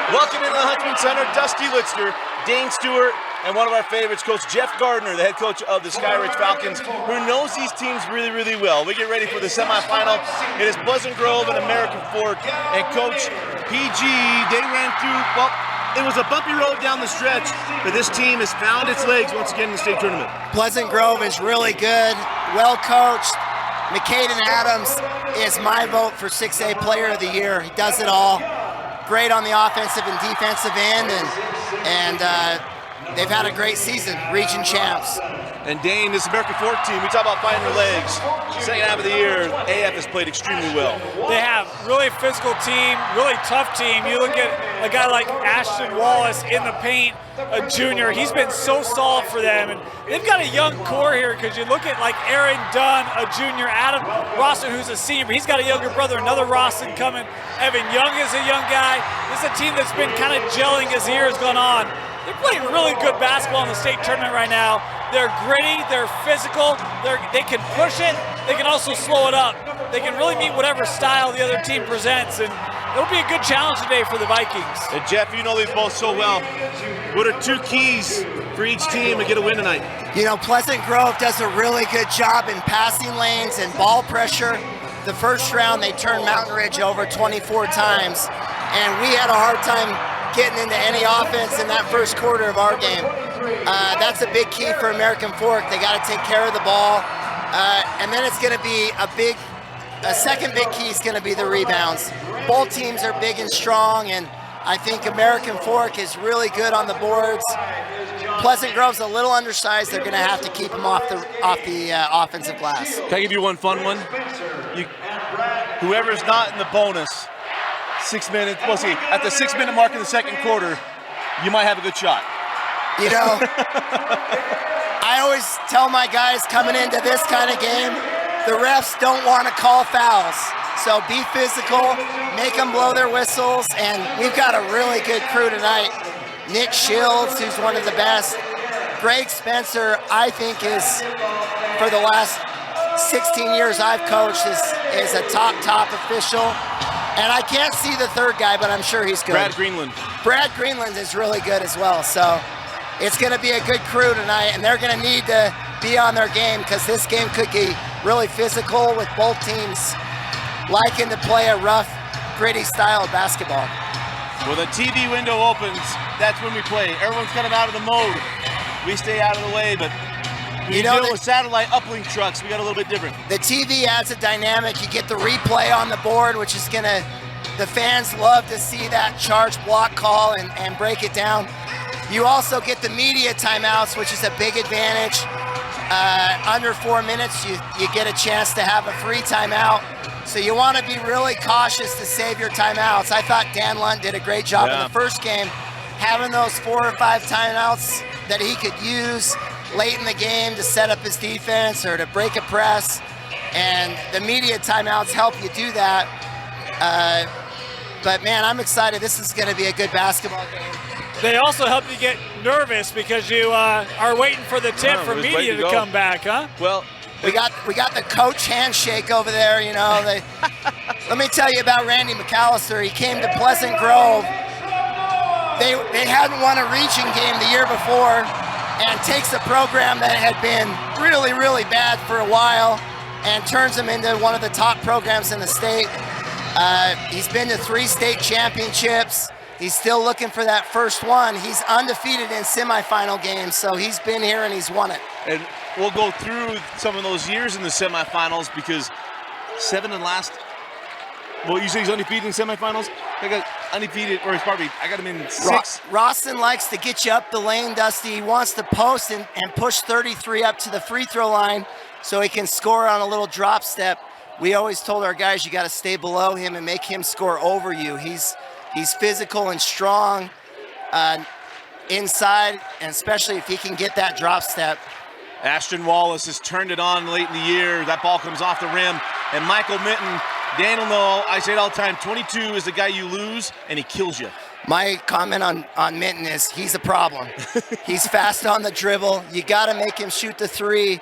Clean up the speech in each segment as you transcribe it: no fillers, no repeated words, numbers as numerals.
Welcome into the Huntsman Center, Dusty Litzner, Dane Stewart, and one of our favorites, Coach Jeff Gardner, the head coach of the Sky Ridge Falcons, who knows these teams really, really well. We get ready for the semifinal. It is Pleasant Grove and American Fork. And Coach PG, they ran through, well, it was a bumpy road down the stretch, but this team has found its legs once again in the state tournament. Pleasant Grove is really good, well coached. McCaden Adams is my vote for 6A Player of the Year. He does it all. Great on the offensive and defensive end, and they've had a great season, region champs. And Dane, this American Fork team, we talk about finding their legs. Second half of the year, AF has played extremely well. They have really physical team, really tough team. You look at a guy like Ashton Wallace in the paint, a junior. He's been so solid for them. And they've got a young core here because you look at like Aaron Dunn, a junior, Adam Rosson, who's a senior, but he's got a younger brother, another Rosson coming. Evan Young is a young guy. This is a team that's been kind of gelling as the year has gone on. They're playing really good basketball in the state tournament right now. They're gritty, they're physical, they can push it, they can also slow it up. They can really meet whatever style the other team presents, and it'll be a good challenge today for the Vikings. And Jeff, you know these both so well. What are two keys for each team to get a win tonight? You know, Pleasant Grove does a really good job in passing lanes and ball pressure. The first round, they turned Mountain Ridge over 24 times, and we had a hard time getting into any offense in that first quarter of our game. That's a big key for American Fork. They got to take care of the ball. And then it's going to be a second big key is going to be the rebounds. Both teams are big and strong, and I think American Fork is really good on the boards. Pleasant Grove's a little undersized. They're going to have to keep them off the offensive glass. Can I give you one fun one? Whoever's not in the bonus, 6 minutes, we'll see, at the 6 minute mark in the second quarter, you might have a good shot. You know, I always tell my guys coming into this kind of game, the refs don't want to call fouls. So be physical, make them blow their whistles, and we've got a really good crew tonight. Nick Shields, who's one of the best. Greg Spencer, I think is, for the last 16 years I've coached, is a top official. And I can't see the third guy, but I'm sure he's good. Brad Greenland. Brad Greenland is really good as well. So it's going to be a good crew tonight, and they're going to need to be on their game because this game could be really physical with both teams liking to play a rough, gritty style of basketball. When the TV window opens, that's when we play. Everyone's kind of out of the mode. We stay out of the way, but you know, deal with satellite uplink trucks, we got a little bit different. The TV adds a dynamic. You get the replay on the board, which is gonna, the fans love to see that charged block call and break it down. You also get the media timeouts, which is a big advantage. Under 4 minutes, you get a chance to have a free timeout. So you want to be really cautious to save your timeouts. I thought Dan Lunt did a great job in the first game, having those 4 or 5 timeouts that he could use late in the game to set up his defense or to break a press. And the media timeouts help you do that. But man, I'm excited. This is going to be a good basketball game. They also help you get nervous because you are waiting for the tip for media to come back, huh? Well, we got the coach handshake over there, you know. Let me tell you about Randy McAllister. He came to Pleasant Grove. They hadn't won a region game the year before, and takes a program that had been really, really bad for a while and turns them into one of the top programs in the state. He's been to 3 state championships. He's still looking for that first one. He's undefeated in semifinal games, so he's been here and he's won it. And we'll go through some of those years in the semifinals because 7 and last. Well, you say he's undefeated in semifinals? I got undefeated, or I got him in 6. Rawson likes to get you up the lane, Dusty. He wants to post and push 33 up to the free throw line so he can score on a little drop step. We always told our guys you got to stay below him and make him score over you. He's physical and strong inside, and especially if he can get that drop step. Ashton Wallace has turned it on late in the year. That ball comes off the rim, and Michael Minton, Dan will know, I say it all the time, 22 is the guy you lose, and he kills you. My comment on Minton is he's a problem. He's fast on the dribble. You got to make him shoot the 3,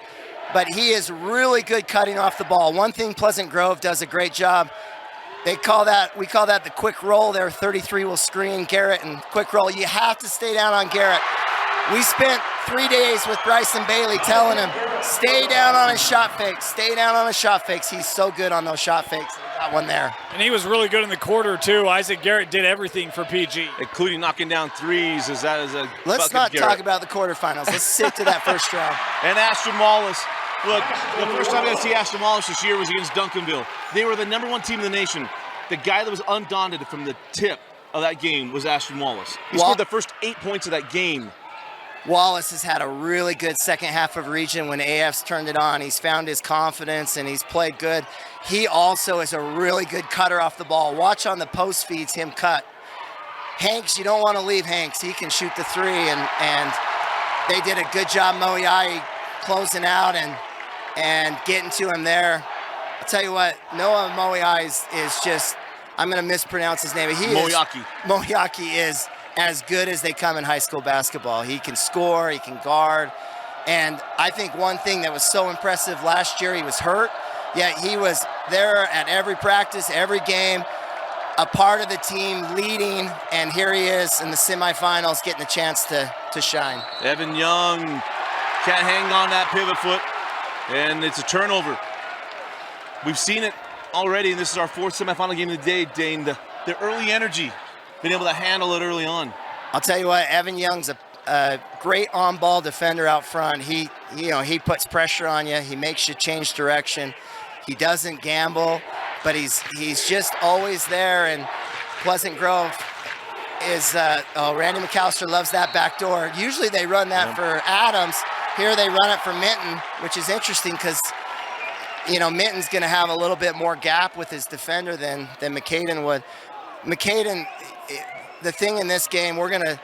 but he is really good cutting off the ball. One thing Pleasant Grove does a great job, we call that the quick roll there. 33 will screen Garrett and quick roll. You have to stay down on Garrett. We spent 3 days with Bryson Bailey telling him, stay down on his shot fakes, stay down on his shot fakes. He's so good on those shot fakes. He got one there. And he was really good in the quarter, too. Isaac Garrett did everything for PG. Including knocking down threes. Let's not talk about the quarterfinals. Let's stick to that first round. And Ashton Wallace. Look, the first time I got to see Ashton Wallace this year was against Duncanville. They were the #1 team in the nation. The guy that was undaunted from the tip of that game was Ashton Wallace. He scored the first 8 points of that game. Wallace has had a really good second half of region when AF's turned it on. He's found his confidence and he's played good. He also is a really good cutter off the ball. Watch on the post feeds him cut. Hanks, you don't want to leave Hanks. He can shoot the three, and they did a good job, Moiai, closing out and getting to him there. I'll tell you what, Noah Moiai is just, I'm going to mispronounce his name. Moiaki is as good as they come in high school basketball. He can score, he can guard. And I think one thing that was so impressive last year, he was hurt, yet he was there at every practice, every game, a part of the team, leading, and here he is in the semifinals getting a chance to shine. Evan Young can't hang on that pivot foot, and it's a turnover. We've seen it already, and this is our 4th semifinal game of the day, Dane. The early energy, being able to handle it early on. I'll tell you what, Evan Young's a great on-ball defender out front. He puts pressure on you. He makes you change direction. He doesn't gamble, but he's just always there. And Pleasant Grove is, Randy McAllister loves that back door. Usually they run that for Adams. Here they run it for Minton, which is interesting because, Minton's going to have a little bit more gap with his defender than McCaden would. McCaden, the thing in this game, we're going to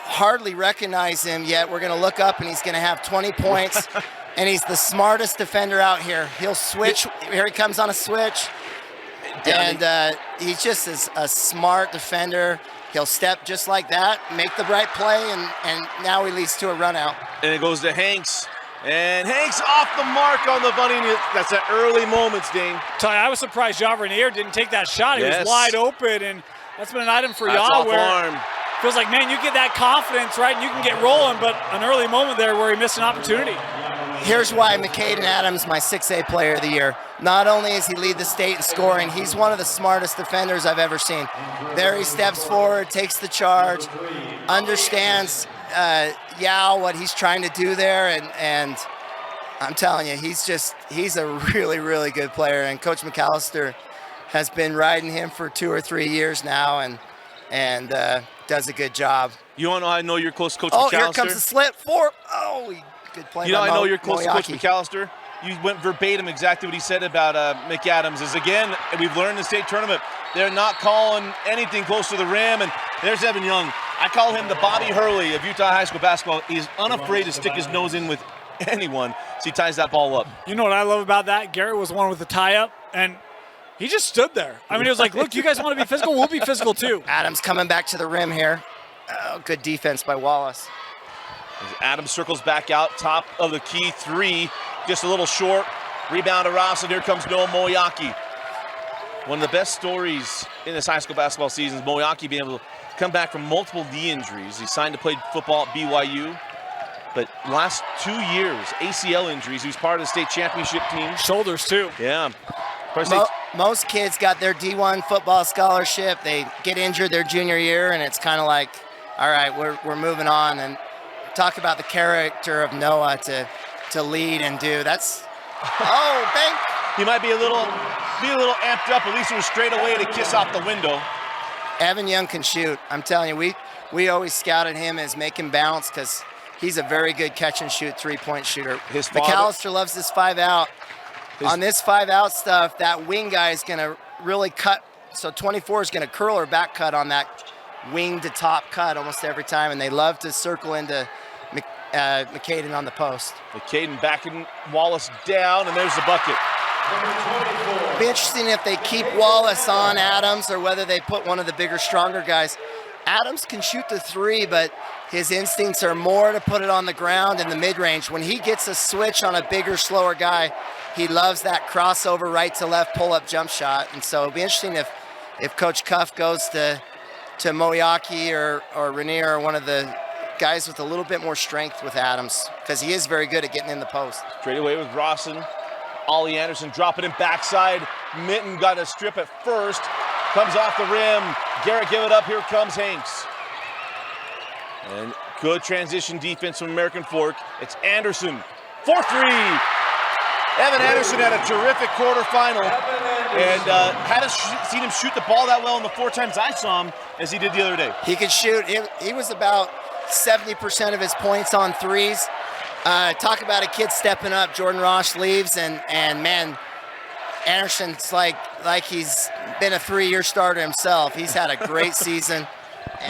hardly recognize him yet. We're going to look up and he's going to have 20 points. And he's the smartest defender out here. He'll switch. Here he comes on a switch. And he's just a smart defender. He'll step just like that, make the right play, and now he leads to a run out. And it goes to Hanks. And Hanks off the mark on the bunny. That's that early moments, Dane. I was surprised Javernier didn't take that shot. He was wide open, and that's been an item for y'all where feels like, man, you get that confidence, right, and you can get rolling, but an early moment there where he missed an opportunity. Here's why McCaden Adams, my 6A player of the year. Not only is he lead the state in scoring, he's one of the smartest defenders I've ever seen. There he steps forward, takes the charge, understands what he's trying to do there, and I'm telling you, he's a really, really good player. And Coach McAllister has been riding him for 2 or 3 years now, and does a good job. You want to know how I know you're close to Coach McAllister? Oh, here comes the slip. Good play. You know, I know you're close to Coach McAllister. You went verbatim exactly what he said about McAdams. Is again, we've learned in the state tournament, they're not calling anything close to the rim. And there's Evan Young. I call him the Bobby Hurley of Utah high school basketball. He's unafraid to stick his nose in with anyone, so he ties that ball up. You know what I love about that? Garrett was the one with the tie-up, and he just stood there. I mean, it was like, look, you guys want to be physical? We'll be physical too. Adams coming back to the rim here. Oh, good defense by Wallace. As Adams circles back out, top of the key three, just a little short. Rebound to Ross, and here comes Noah Moiaki. One of the best stories in this high school basketball season is Moiaki being able to come back from multiple knee injuries. He signed to play football at BYU, but last 2 years, ACL injuries. He was part of the state championship team. Shoulders too. Yeah. Most kids got their D1 football scholarship. They get injured their junior year, and it's kind of like, all right, we're moving on. And talk about the character of Noah to lead and do. That's bang. He might be a little amped up. At least it was straight away to kiss off the window. Evan Young can shoot. I'm telling you, we always scouted him as make him bounce because he's a very good catch and shoot 3-point shooter. McAllister loves this 5-out. On this 5-out stuff, that wing guy is going to really cut. So 24 is going to curl or back cut on that wing to top cut almost every time, and they love to circle into McCaden on the post. McCaden backing Wallace down, and there's the bucket. It'll be interesting if they keep Wallace on Adams or whether they put one of the bigger, stronger guys. Adams can shoot the three, but his instincts are more to put it on the ground in the mid-range. When he gets a switch on a bigger, slower guy, he loves that crossover right to left pull-up jump shot. And so it'll be interesting if Coach Cuff goes to Moyaki or Rainier, or one of the guys with a little bit more strength with Adams, because he is very good at getting in the post. Straight away with Rawson. Ollie Anderson dropping it backside. Minton got a strip at first. Comes off the rim. Garrett give it up. Here comes Hanks. And good transition defense from American Fork. It's Anderson. 4-3. Evan Anderson had a terrific quarterfinal. And hadn't seen him shoot the ball that well in the 4 times I saw him as he did the other day. He could shoot. He was about 70% of his points on threes. Talk about a kid stepping up. Jordan Ross leaves, and man, Anderson's like he's been a 3-year starter himself. He's had a great season.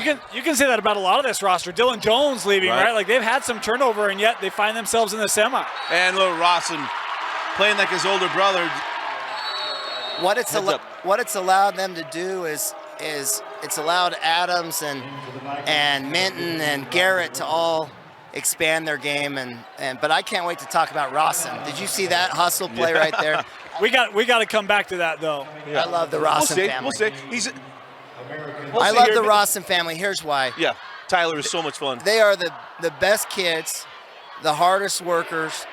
You can say that about a lot of this roster. Dylan Jones leaving, right? Like, they've had some turnover, and yet they find themselves in the semi. And little Rawson playing like his older brother. What it's allowed them to do is it's allowed Adams and Minton and Garrett to all expand their game, but I can't wait to talk about Rawson. Did you see that hustle play right there? We got to come back to that, though. Yeah. I love the Rawson family. We'll see. I love the Rawson family. Here's why. Yeah, Tyler is so much fun. They are the best kids, the hardest workers,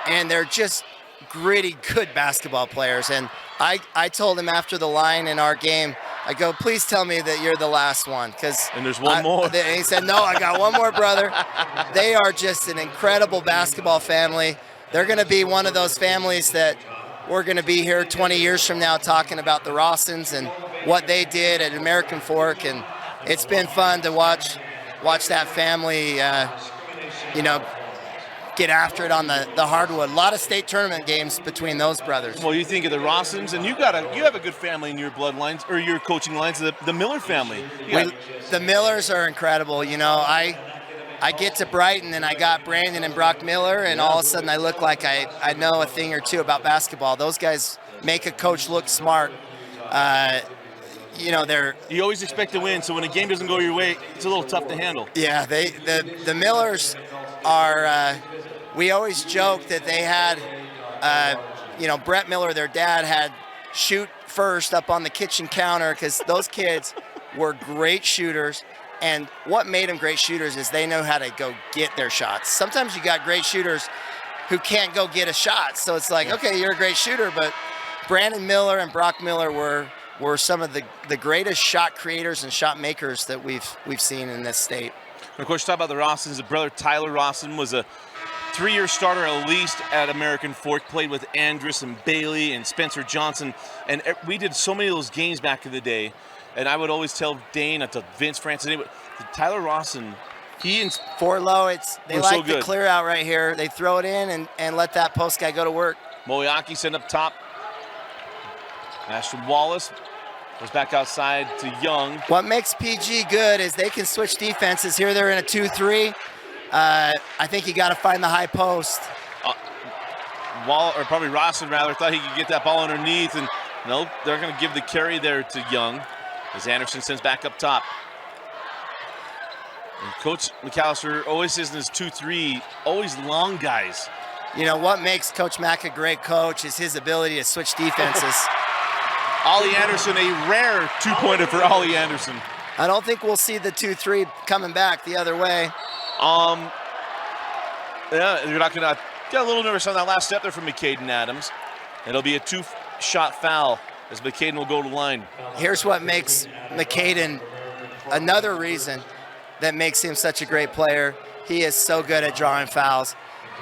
and they're just gritty, good basketball players. And I told him after the line in our game, I go, please tell me that you're the last one. And there's one more. And he said, no, I got one more brother. They are just an incredible basketball family. They're going to be one of those families that we're going to be here 20 years from now talking about the Rawsons and what they did at American Fork. And it's been fun to watch that family, get after it on the hardwood. A lot of state tournament games between those brothers. Well, you think of the Rawsons, and you have a good family in your bloodlines, or your coaching lines, the Miller family. The Millers are incredible. I get to Brighton and I got Brandon and Brock Miller, and all of a sudden I look like I know a thing or two about basketball. Those guys make a coach look smart. You always expect to win, so when a game doesn't go your way, it's a little tough to handle. Yeah, the Millers are. We always joke that they had, Brett Miller, their dad, had shoot first up on the kitchen counter, because those kids were great shooters. And what made them great shooters is they know how to go get their shots. Sometimes you got great shooters who can't go get a shot. So it's like, okay, you're a great shooter, but Brandon Miller and Brock Miller were some of the greatest shot creators and shot makers that we've seen in this state. And of course, talk about the Rawsons. The brother Tyler Rawson was a 3-year starter at least at American Fork, played with Andrus and Bailey and Spencer Johnson. And we did so many of those games back in the day. And I would always tell Dane, to Vince Francis, Tyler Rawson, he and four low, they like so the clear out right here. They throw it in and let that post guy go to work. Moyaki sent up top. Ashton Wallace goes back outside to Young. What makes PG good is they can switch defenses. Here they're in a 2-3. I think you got to find the high post. Probably Rawson rather, thought he could get that ball underneath, and no, they're going to give the carry there to Young as Anderson sends back up top. And Coach McAllister always says in his 2-3, always long guys. What makes Coach Mack a great coach is his ability to switch defenses. Ollie Anderson, a rare two-pointer for Ollie Anderson. I don't think we'll see the 2-3 coming back the other way. Yeah, you're not going to get a little nervous on that last step there from McCaden Adams. It'll be a 2-shot foul as McCaden will go to the line. Here's what makes McCaden, another reason that makes him such a great player. He is so good at drawing fouls.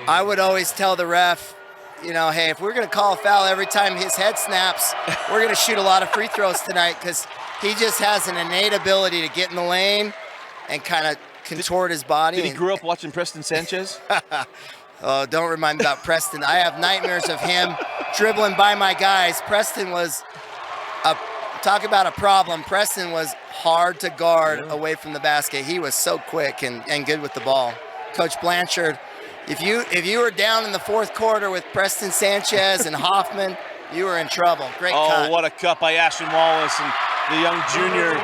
I would always tell the ref, hey, if we're going to call a foul every time his head snaps, we're going to shoot a lot of free throws tonight, because he just has an innate ability to get in the lane and kind of contort his body. Did he grow up watching Preston Sanchez? Oh, don't remind me about Preston. I have nightmares of him dribbling by my guys. Preston was talk about a problem. Preston was hard to guard away from the basket. He was so quick and good with the ball. Coach Blanchard, if you were down in the fourth quarter with Preston Sanchez and Hoffman, you were in trouble. Great cut. Oh, what a cut by Ashton Wallace and the young junior.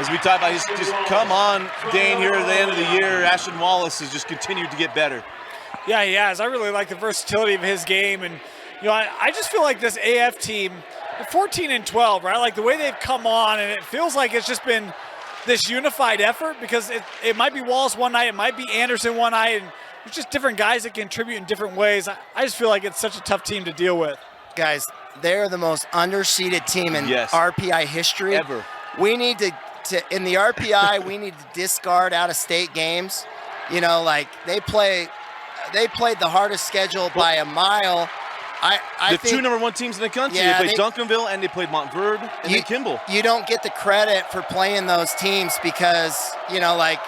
As we talk about, just come on, Dane, here at the end of the year. Ashton Wallace has just continued to get better. Yeah, he has. I really like the versatility of his game. And, I just feel like this AF team, 14-12, right? Like the way they've come on, and it feels like it's just been this unified effort, because it might be Wallace one night, it might be Anderson one night, and there's just different guys that contribute in different ways. I just feel like it's such a tough team to deal with. Guys, they're the most underseeded team in RPI history. Ever. We need to in the RPI, we need to discard out-of-state games. Like they played the hardest schedule by a mile. I the think, two number one teams in the country. Yeah, they played Duncanville and they played Montverde and then Kimball. You don't get the credit for playing those teams because, like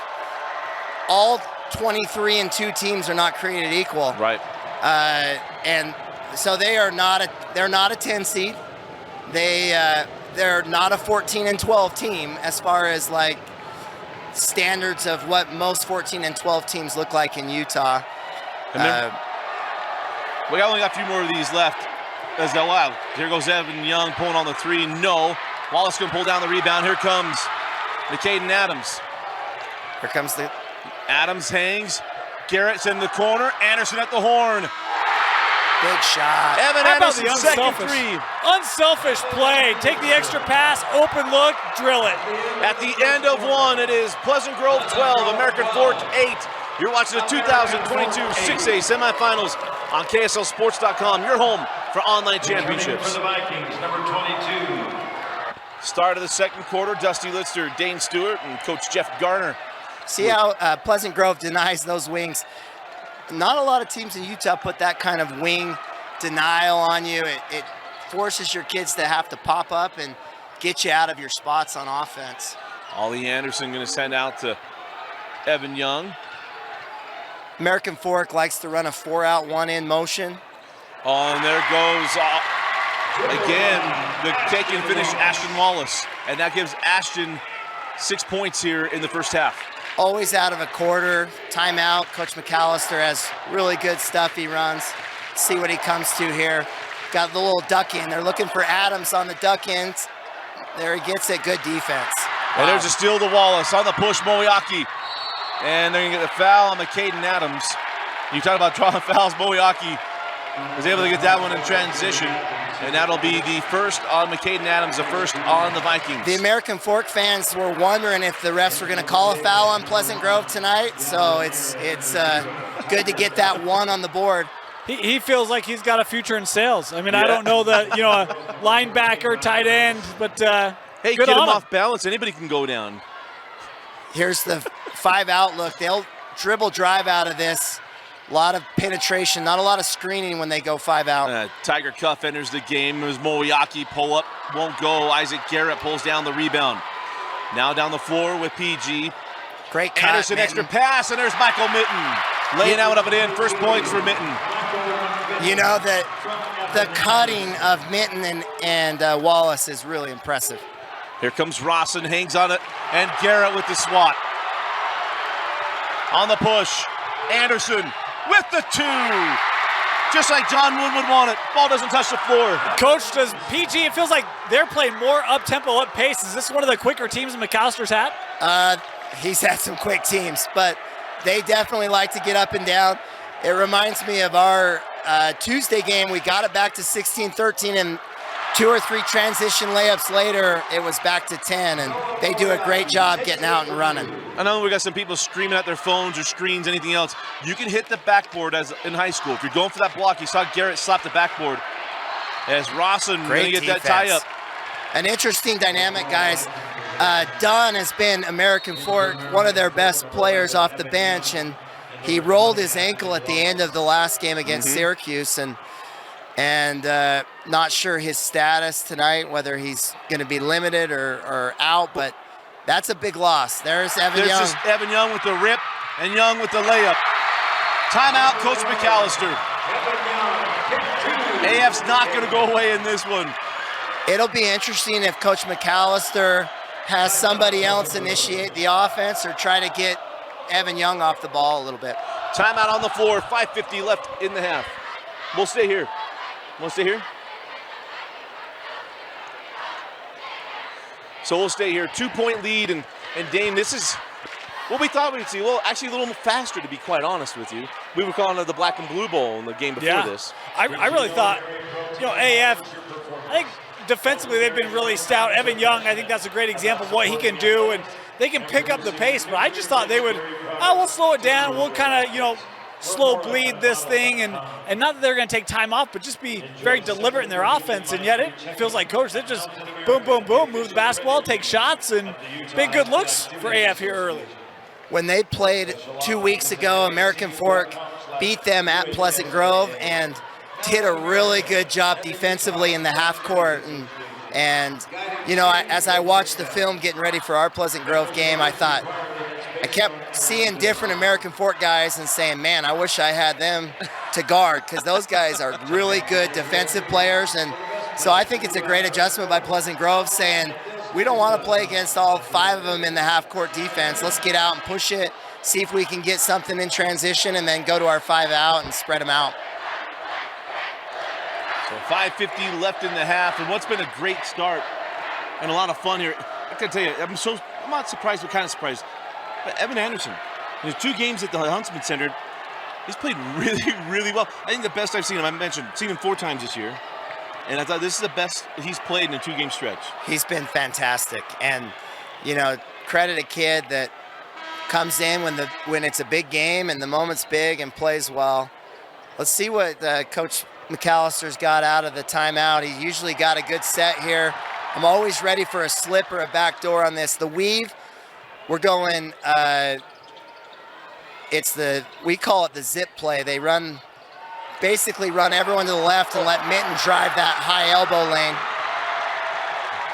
all 23-2 teams are not created equal. Right. And so they're not a 10 seed. They're not a 14-12 team as far as like standards of what most 14-12 teams look like in Utah. We only got a few more of these left. As they're allowed. Here goes Evan Young pulling on the three. No. Wallace going to pull down the rebound. Here comes McCaden Adams. Here comes the... Adams hangs. Garrett's in the corner. Anderson at the horn. Big shot. Evan Anderson, second three. Unselfish play. Take the extra pass, open look, drill it. At the end of one, it is Pleasant Grove 12, American Fork 8. You're watching the 2022 6A semifinals on KSLSports.com, your home for online championships. For the Vikings, number 22. Start of the second quarter, Dusty Litster, Dane Stewart, and Coach Jeff Garner. See how Pleasant Grove denies those wings. Not a lot of teams in Utah put that kind of wing denial on you. It forces your kids to have to pop up and get you out of your spots on offense. Ollie Anderson going to send out to Evan Young. American Fork likes to run a 4-out, 1-in motion. Oh, and there goes, again, the take and finish, Ashton Wallace. And that gives Ashton 6 points here in the first half. Always out of a quarter. Timeout. Coach McAllister has really good stuff he runs. See what he comes to here. Got the little duck in. They're looking for Adams on the duck ends. There he gets it. Good defense. And there's a steal to Wallace on the push, Moeaki. And they're going to get the foul on McCaden Adams. You talk about drawing fouls, Moeaki was able to get that one in transition. And that'll be the first on McCaden Adams, the first on the Vikings. The American Fork fans were wondering if the refs were going to call a foul on Pleasant Grove tonight. So it's good to get that one on the board. He feels like he's got a future in sales. I mean, I don't know a linebacker, tight end, but hey, good get on him off balance. Anybody can go down. Here's the 5-out look. They'll dribble drive out of this. A lot of penetration, not a lot of screening when they go 5-out. Tiger Cuff enters the game. It was Moeaki pull up, won't go. Isaac Garrett pulls down the rebound. Now down the floor with PG. Great cut, Anderson, extra pass, and there's Michael Mitten. Laying out of it in, first points for Mitten. You know, the cutting of Mitten and Wallace is really impressive. Here comes Rawson, hangs on it, and Garrett with the swat. On the push, Anderson with the two. Just like John Wood would want it. Ball doesn't touch the floor. Coach, does PG, it feels like they're playing more up-tempo, up-pace. Is this one of the quicker teams McAllister's had? He's had some quick teams, but they definitely like to get up and down. It reminds me of our Tuesday game. We got it back to 16-13, and 2 or 3 transition layups later, it was back to 10, and they do a great job getting out and running. I know we got some people screaming at their phones or screens, anything else. You can hit the backboard as in high school. If you're going for that block, you saw Garrett slap the backboard as Rawson going to get that tie up. An interesting dynamic, guys. Dunn has been American Fork, one of their best players off the bench, and he rolled his ankle at the end of the last game against Syracuse, and not sure his status tonight, whether he's going to be limited or out, but that's a big loss. There's Evan Young. Just Evan Young with the rip and Young with the layup. Timeout, Coach McAllister. AF's not going to go away in this one. It'll be interesting if Coach McAllister has somebody else initiate the offense or try to get Evan Young off the ball a little bit. Timeout on the floor, 5:50 left in the half. We'll stay here. Want to stay here? So we'll stay here. 2-point lead, and Dane, this is what we thought we'd see. Well, actually a little faster, to be quite honest with you. We were calling it the Black and Blue Bowl in the game before this. I really thought, AF, I think defensively they've been really stout. Evan Young, I think that's a great example of what he can do, and they can pick up the pace, but I just thought they would, we'll slow it down. We'll kind of, slow bleed this thing, and not that they're going to take time off, but just be very deliberate in their offense. And yet it feels like, coach, they just boom, boom, boom, move the basketball, take shots, and big good looks for AF here early. When they played 2 weeks ago, American Fork beat them at Pleasant Grove and did a really good job defensively in the half court. And as I watched the film getting ready for our Pleasant Grove game, I kept seeing different American Fork guys and saying, man, I wish I had them to guard, because those guys are really good defensive players. And so I think it's a great adjustment by Pleasant Grove, saying we don't want to play against all 5 of them in the half-court defense. Let's get out and push it, see if we can get something in transition, and then go to our 5 out and spread them out. So 5:50 left in the half, and what's been a great start and a lot of fun here. I gotta tell you, I'm not surprised, but kind of surprised. But Evan Anderson, in his 2 games at the Huntsman Center, he's played really, really well. I think the best I've seen him, seen him 4 times this year. And I thought this is the best he's played in a 2-game stretch. He's been fantastic. And, credit a kid that comes in when it's a big game and the moment's big and plays well. Let's see what Coach McAllister's got out of the timeout. He's usually got a good set here. I'm always ready for a slip or a backdoor on this. The weave, we're going, we call it the zip play. They basically run everyone to the left and let Minton drive that high elbow lane.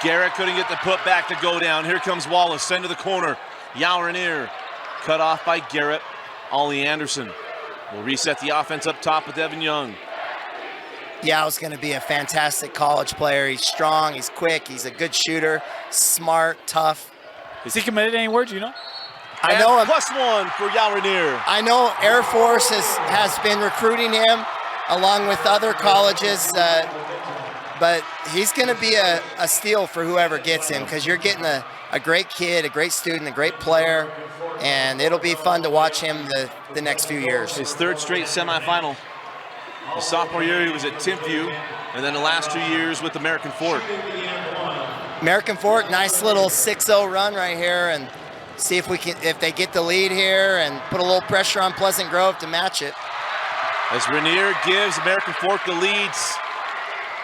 Garrett couldn't get the putback to go down. Here comes Wallace, send to the corner. Yauernier, cut off by Garrett. Ollie Anderson will reset the offense up top with Evan Young. Yau's going to be a fantastic college player. He's strong, he's quick, he's a good shooter, smart, tough. Is he committed anywhere, do you know? I know him. +1 for Yauernier. I know Air Force has been recruiting him along with other colleges, but he's going to be a steal for whoever gets him, because you're getting a great kid, a great student, a great player, and it'll be fun to watch him the next few years. His 3rd straight semifinal. His sophomore year he was at Timpview, and then the last 2 years with American Fork. American Fork, nice little 6-0 run right here, and see if they get the lead here and put a little pressure on Pleasant Grove to match it. As Rainier gives American Fork the leads,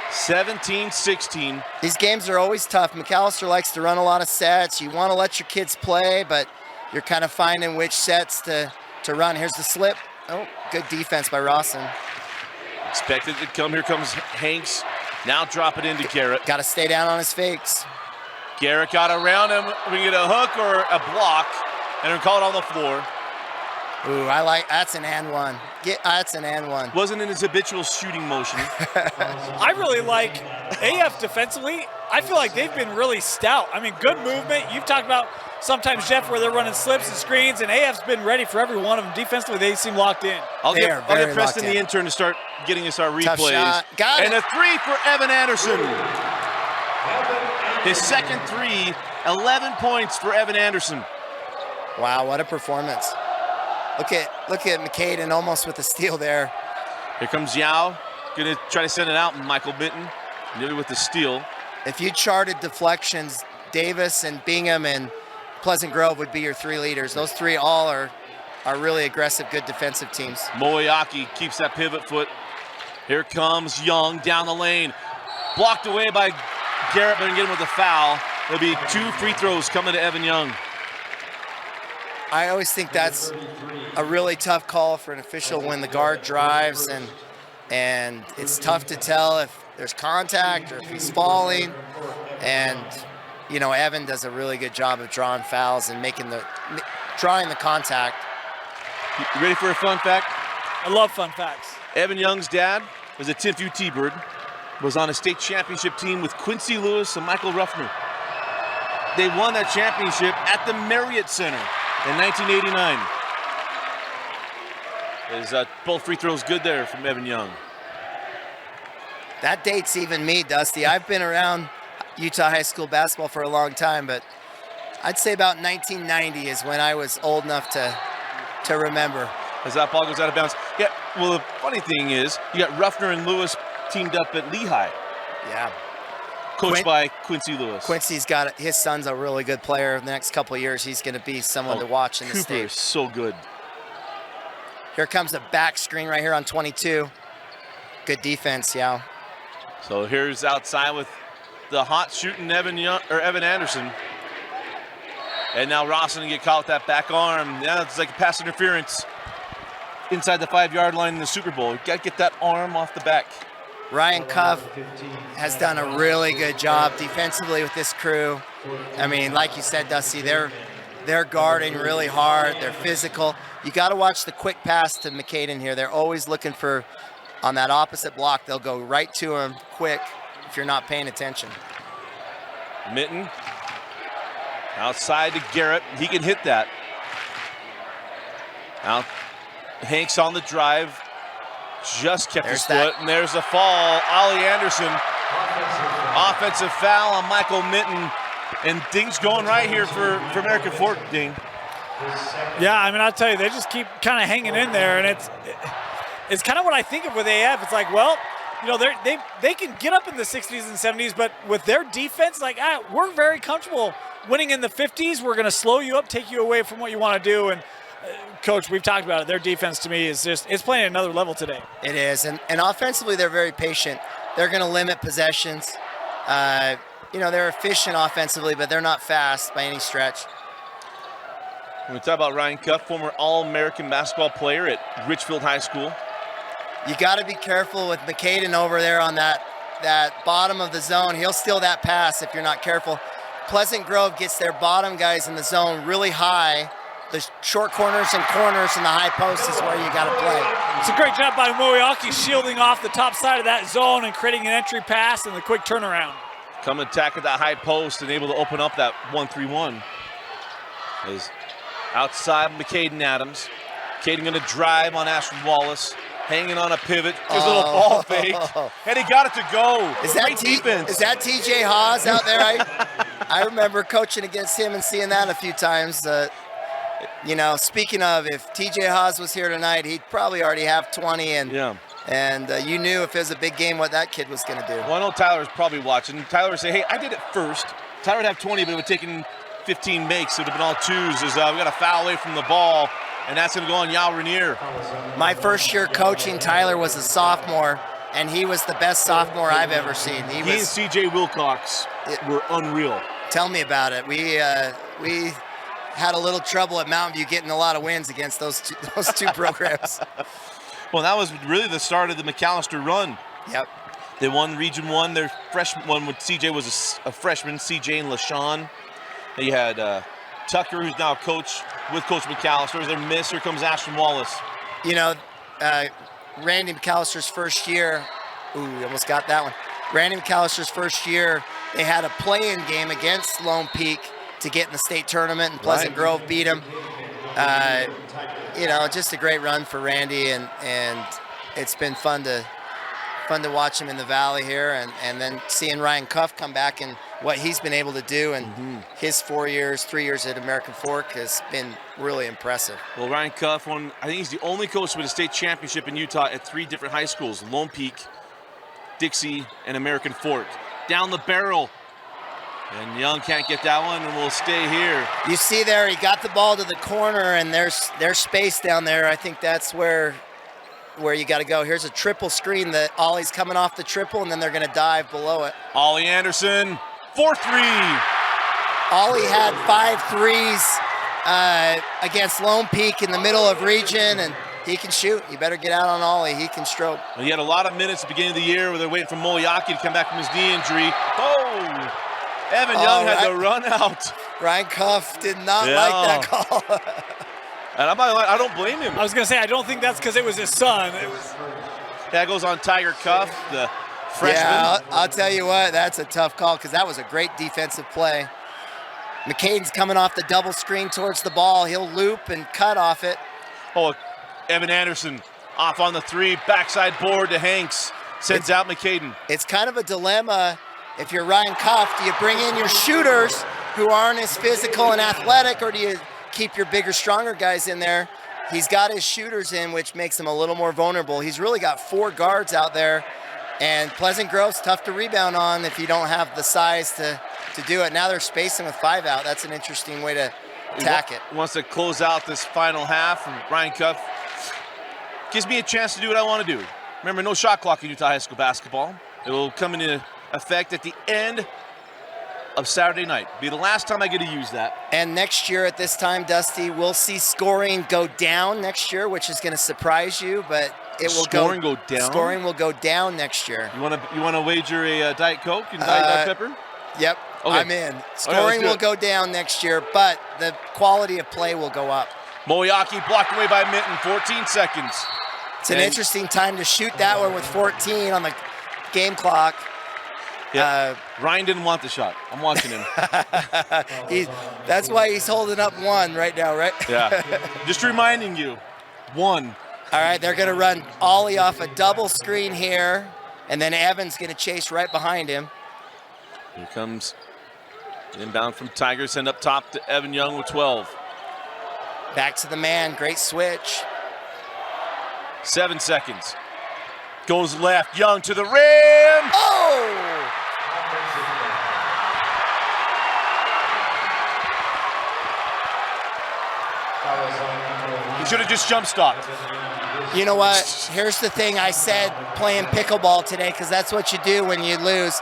17-16. These games are always tough. McAllister likes to run a lot of sets. You want to let your kids play, but you're kind of finding which sets to run. Here's the slip. Oh, good defense by Rawson. Expected to come. Here comes Hanks. Now drop it into Garrett. Got to stay down on his fakes. Garrett got around him. We get a hook or a block, and they're called on the floor. Ooh, that's an and one. That's an and one. Wasn't in his habitual shooting motion. I really like AF defensively. I feel like they've been really stout. I mean, good movement. You've talked about sometimes, Jeff, where they're running slips and screens, and AF's been ready for every one of them. Defensively, they seem locked in. I'll get Preston, the intern, to start getting us our replays. Got it. And a 3 for Evan Anderson. His 2nd 3, 11 points for Evan Anderson. Wow, what a performance. Look at McCaden almost with a steal there. Here comes Yao, gonna try to send it out, and Michael Minton nearly with the steal. If you charted deflections, Davis and Bingham and Pleasant Grove would be your 3 leaders. Those 3 all are really aggressive, good defensive teams. Moeaki keeps that pivot foot. Here comes Young down the lane. Blocked away by Garrett, but get him with a foul. There'll be 2 free throws coming to Evan Young. I always think that's a really tough call for an official when the guard drives, and it's tough to tell if there's contact or if he's falling. And Evan does a really good job of drawing fouls and drawing the contact. You ready for a fun fact? I love fun facts. Evan Young's dad was a Timpview T-Bird, was on a state championship team with Quincy Lewis and Michael Ruffner. They won that championship at the Marriott Center in 1989. Both free throws good there from Evan Young. That dates even me, Dusty. I've been around Utah high school basketball for a long time, but I'd say about 1990 is when I was old enough to remember. As that ball goes out of bounds. Yeah, well, the funny thing is, you got Ruffner and Lewis teamed up at Lehigh. Yeah. Coached by Quincy Lewis. Quincy's got his son's a really good player. In the next couple of years, he's going to be someone to watch in the state. Cooper is so good. Here comes a back screen right here on 22. Good defense, yeah. So here's outside with the hot shooting Evan Anderson. And now Rawson can get caught with that back arm. Yeah, it's like pass interference inside the 5-yard line in the Super Bowl. You got to get that arm off the back. Ryan Cuff has done a really good job defensively with this crew. I mean, like you said, Dusty, they're guarding really hard. They're physical. You got to watch the quick pass to McCaden here. They're always looking for, on that opposite block, they'll go right to him quick if you're not paying attention. Mitten outside to Garrett. He can hit that. Now Hanks on the drive. Just kept his foot, and there's a fall. Ollie Anderson, offensive foul on Michael Mitten, and things going right here for American Fork, Dean. Yeah, I mean, I'll tell you, they just keep kind of hanging in there, and it's kind of what I think of with AF. It's like, well, you know, they can get up in the 60s and 70s, but with their defense, like, we're very comfortable winning in the 50s. We're going to slow you up, take you away from what you want to do, and Coach, we've talked about it. Their defense to me is just, it's playing at another level today. It is, and offensively they're very patient. They're going to limit possessions. You know, they're efficient offensively, but they're not fast by any stretch. When we talk about Ryan Cuff, former All-American basketball player at Richfield High School. You got to be careful with McCaden over there on that bottom of the zone. He'll steal that pass if you're not careful. Pleasant Grove gets their bottom guys in the zone really high. The short corners and the high post is where you got to play. It's a great job by Moeaki shielding off the top side of that zone and creating an entry pass and the quick turnaround. Come attack at that high post and able to open up that 1-3-1. Is outside McCaden Adams. McCaden going to drive on Ashton Wallace. Hanging on a pivot. His little ball fake. And he got it to go. Is that defense? Is that TJ Haas out there? I remember coaching against him and seeing that a few times. You know, speaking of, if TJ Haas was here tonight, he'd probably already have 20, and you knew if it was a big game what that kid was going to do. Well, I know Tyler's probably watching. Tyler would say, hey, I did it first. Tyler would have 20, but it would have taken 15 makes. It would have been all twos. We got a foul away from the ball, and that's going to go on Yao Rainier. My first year coaching, Tyler was a sophomore, and he was the best sophomore I've ever seen. He and C.J. Wilcox were unreal. Tell me about it. We had a little trouble at Mountain View getting a lot of wins against those two programs. Well, that was really the start of the McAllister run. Yep. They won Region 1. Their freshman one with CJ was a freshman, CJ and LaShawn. You had Tucker, who's now a coach with Coach McAllister. As their miss, here comes Ashton Wallace. You know, Randy McAllister's first year, we almost got that one. Randy McAllister's first year, they had a play-in game against Lone Peak to get in the state tournament, and Pleasant Grove beat them. You know, just a great run for Randy, and it's been fun to watch him in the Valley here, and then seeing Ryan Cuff come back and what he's been able to do, and his 3 years at American Fork has been really impressive. Well, Ryan Cuff, I think he's the only coach with a state championship in Utah at 3 different high schools: Lone Peak, Dixie, and American Fork. Down the barrel. And Young can't get that one, and we'll stay here. You see there, he got the ball to the corner, and there's space down there. I think that's where you got to go. Here's a triple screen that Ollie's coming off the triple, and then they're going to dive below it. Ollie Anderson, 4-3. Ollie had 5 threes against Lone Peak in the middle of region, and he can shoot. You better get out on Ollie. He can stroke. Well, he had a lot of minutes at the beginning of the year where they're waiting for Moeaki to come back from his knee injury. Oh! Evan Young had to run out. Ryan Cuff did not like that call. And I don't blame him. I was going to say, I don't think that's because it was his son. That goes on Tiger Cuff, the freshman. Yeah, I'll tell you what, that's a tough call because that was a great defensive play. McCaden's coming off the double screen towards the ball. He'll loop and cut off it. Oh, Evan Anderson off on the 3, backside board to Hanks. Sends out McCaden. It's kind of a dilemma if you're Ryan Cuff, do you bring in your shooters who aren't as physical and athletic, or do you keep your bigger, stronger guys in there? He's got his shooters in, which makes him a little more vulnerable. He's really got 4 guards out there, and Pleasant Grove's tough to rebound on if you don't have the size to do it. Now they're spacing with 5 out. That's an interesting way to attack it. Wants to close out this final half, and Ryan Cuff gives me a chance to do what I want to do. Remember, no shot clock in Utah High School basketball. It will come into effect at the end of Saturday night. Be the last time I get to use that. And next year at this time, Dusty, we'll see scoring go down next year, which is going to surprise you, but it will Scoring go down? Scoring will go down next year. You want to wager a Diet Coke and Diet Pepper? Yep, okay. I'm in. Scoring will go down next year, but the quality of play will go up. Moyaki blocked away by Minton, 14 seconds. It's an interesting time to shoot that one with 14 on the game clock. Yeah. Ryan didn't want the shot. I'm watching him. That's why he's holding up 1 right now, right? Yeah. Just reminding you, 1. All right, they're going to run Ollie off a double screen here, and then Evan's going to chase right behind him. Here comes inbound from Tigers, send up top to Evan Young with 12. Back to the man, great switch. 7 seconds. Goes left, Young to the rim. Oh! He should have just jump stopped. You know what? Here's the thing I said playing pickleball today, because that's what you do when you lose.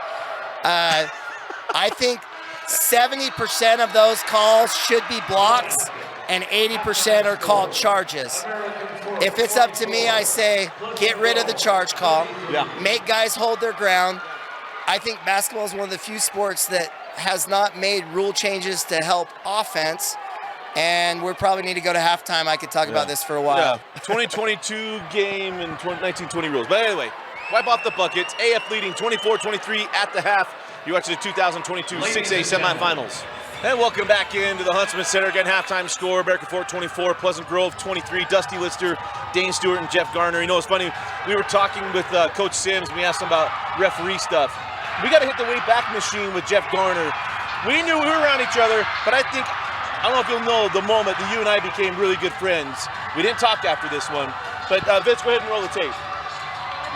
I think 70% of those calls should be blocks and 80% are called charges. If it's up to me, I say get rid of the charge call. Yeah. Make guys hold their ground. I think basketball is one of the few sports that has not made rule changes to help offense. And we probably need to go to halftime. I could talk about this for a while. Yeah, 2022 game and 1920 rules. But anyway, wipe off the buckets. AF leading 24-23 at the half. You watch the 2022 6A semifinals. And welcome back into the Huntsman Center. Again, halftime score, American Fork 24, Pleasant Grove 23, Dusty Lister, Dane Stewart, and Jeff Garner. You know, it's funny, we were talking with Coach Sims, and we asked him about referee stuff. We got to hit the way back machine with Jeff Garner. We knew we were around each other, but I don't know if you'll know the moment that you and I became really good friends. We didn't talk after this one, but Vince, go ahead and roll the tape.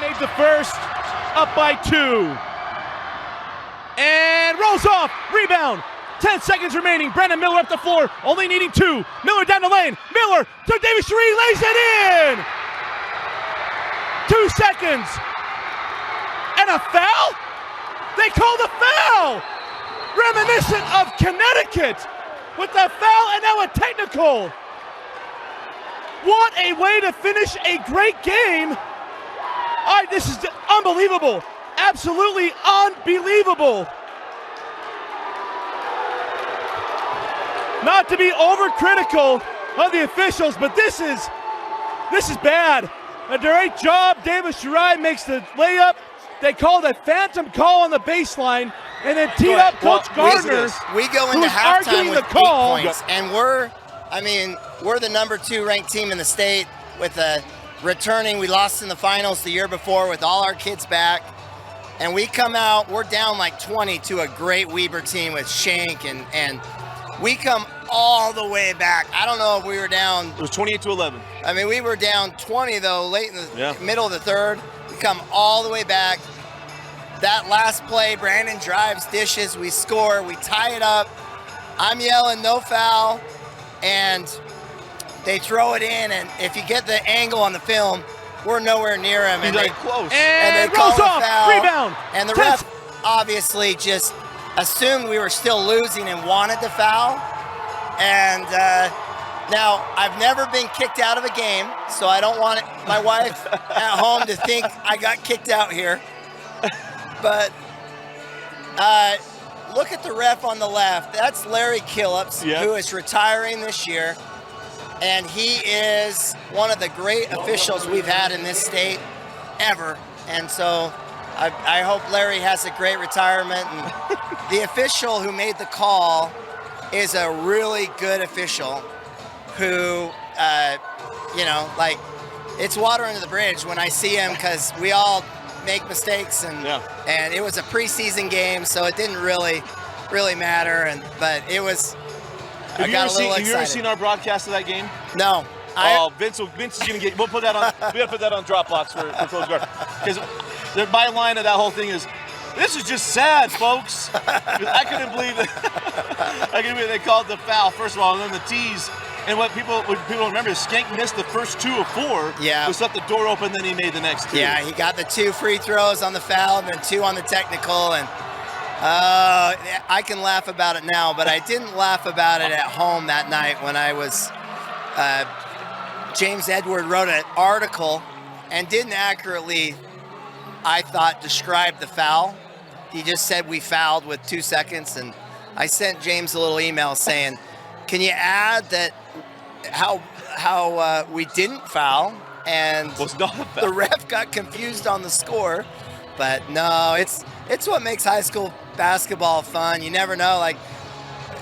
Made the first, up by 2. And rolls off, rebound. 10 seconds remaining. Brandon Miller up the floor, only needing 2. Miller down the lane. Miller to Davis Sheree, lays it in. 2 seconds. And a foul? They called a foul. Reminiscent of Connecticut with a foul and now a technical. What a way to finish a great game. This is unbelievable. Absolutely unbelievable. Not to be overcritical of the officials, but this is bad. A great job. Davis Shirai makes the layup. They called a phantom call on the baseline, and then teed up Coach Gardner. We go into halftime with 8 points, and we're the number 2 ranked team in the state with a returning. We lost in the finals the year before with all our kids back, and we come out, we're down like 20 to a great Weber team with Shank, and we come all the way back. I don't know if we were down. It was 28-11. I mean, we were down 20 though, late in the middle of the third. We come all the way back. That last play, Brandon drives, dishes, we score, we tie it up. I'm yelling no foul, and they throw it in, and if you get the angle on the film, we're nowhere near him. He's like close. And they rolls call off, a foul, rebound. and the ref obviously just assumed we were still losing and wanted the foul. And now, I've never been kicked out of a game, so I don't want my wife at home to think I got kicked out here. But look at the ref on the left. That's Larry Killups, who is retiring this year. And he is one of the great officials we've had in this state ever. And so I hope Larry has a great retirement. And the official who made the call is a really good official who, it's water under the bridge when I see him, because we all make mistakes, and Yeah. and it was a preseason game, so it didn't really matter. But it was. I got a little Have you ever excited. seen our broadcast of that game? No. Vince is gonna get. We'll put that on. We gotta put that on Dropbox for Coach Garrett, because the byline of that whole thing is, "This is just sad, folks." I couldn't believe it. I couldn't believe they called the foul first of all, and then the tease. And what people remember is Skank missed the first 2 of 4. Yeah. Just left the door open, then he made the next 2. Yeah, he got the 2 free throws on the foul and then 2 on the technical, and I can laugh about it now, but I didn't laugh about it at home that night when I was. James Edward wrote an article and didn't accurately, I thought, describe the foul. He just said we fouled with 2 seconds, and I sent James a little email saying, "Can you add that how we didn't foul?" And Was not a foul. the ref got confused on the score. But no, it's what makes high school basketball fun. You never know, like,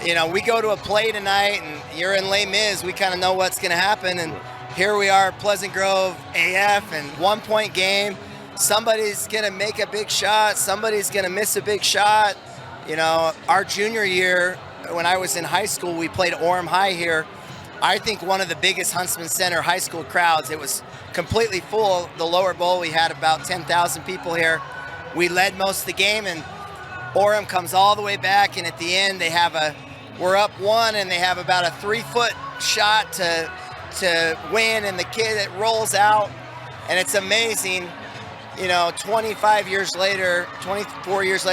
we go to a play tonight and you're in Les Mis, we kind of know what's going to happen. And here we are, Pleasant Grove AF, and 1-point game. Somebody's going to make a big shot. Somebody's going to miss a big shot. Our junior year, when I was in high school, we played Orem High here. I think one of the biggest Huntsman Center high school crowds. It was completely full. The lower bowl, we had about 10,000 people here. We led most of the game, and Orem comes all the way back, and at the end we're up 1, and they have about a 3-foot shot to win, and the kid, it rolls out, and it's amazing. 24 years later,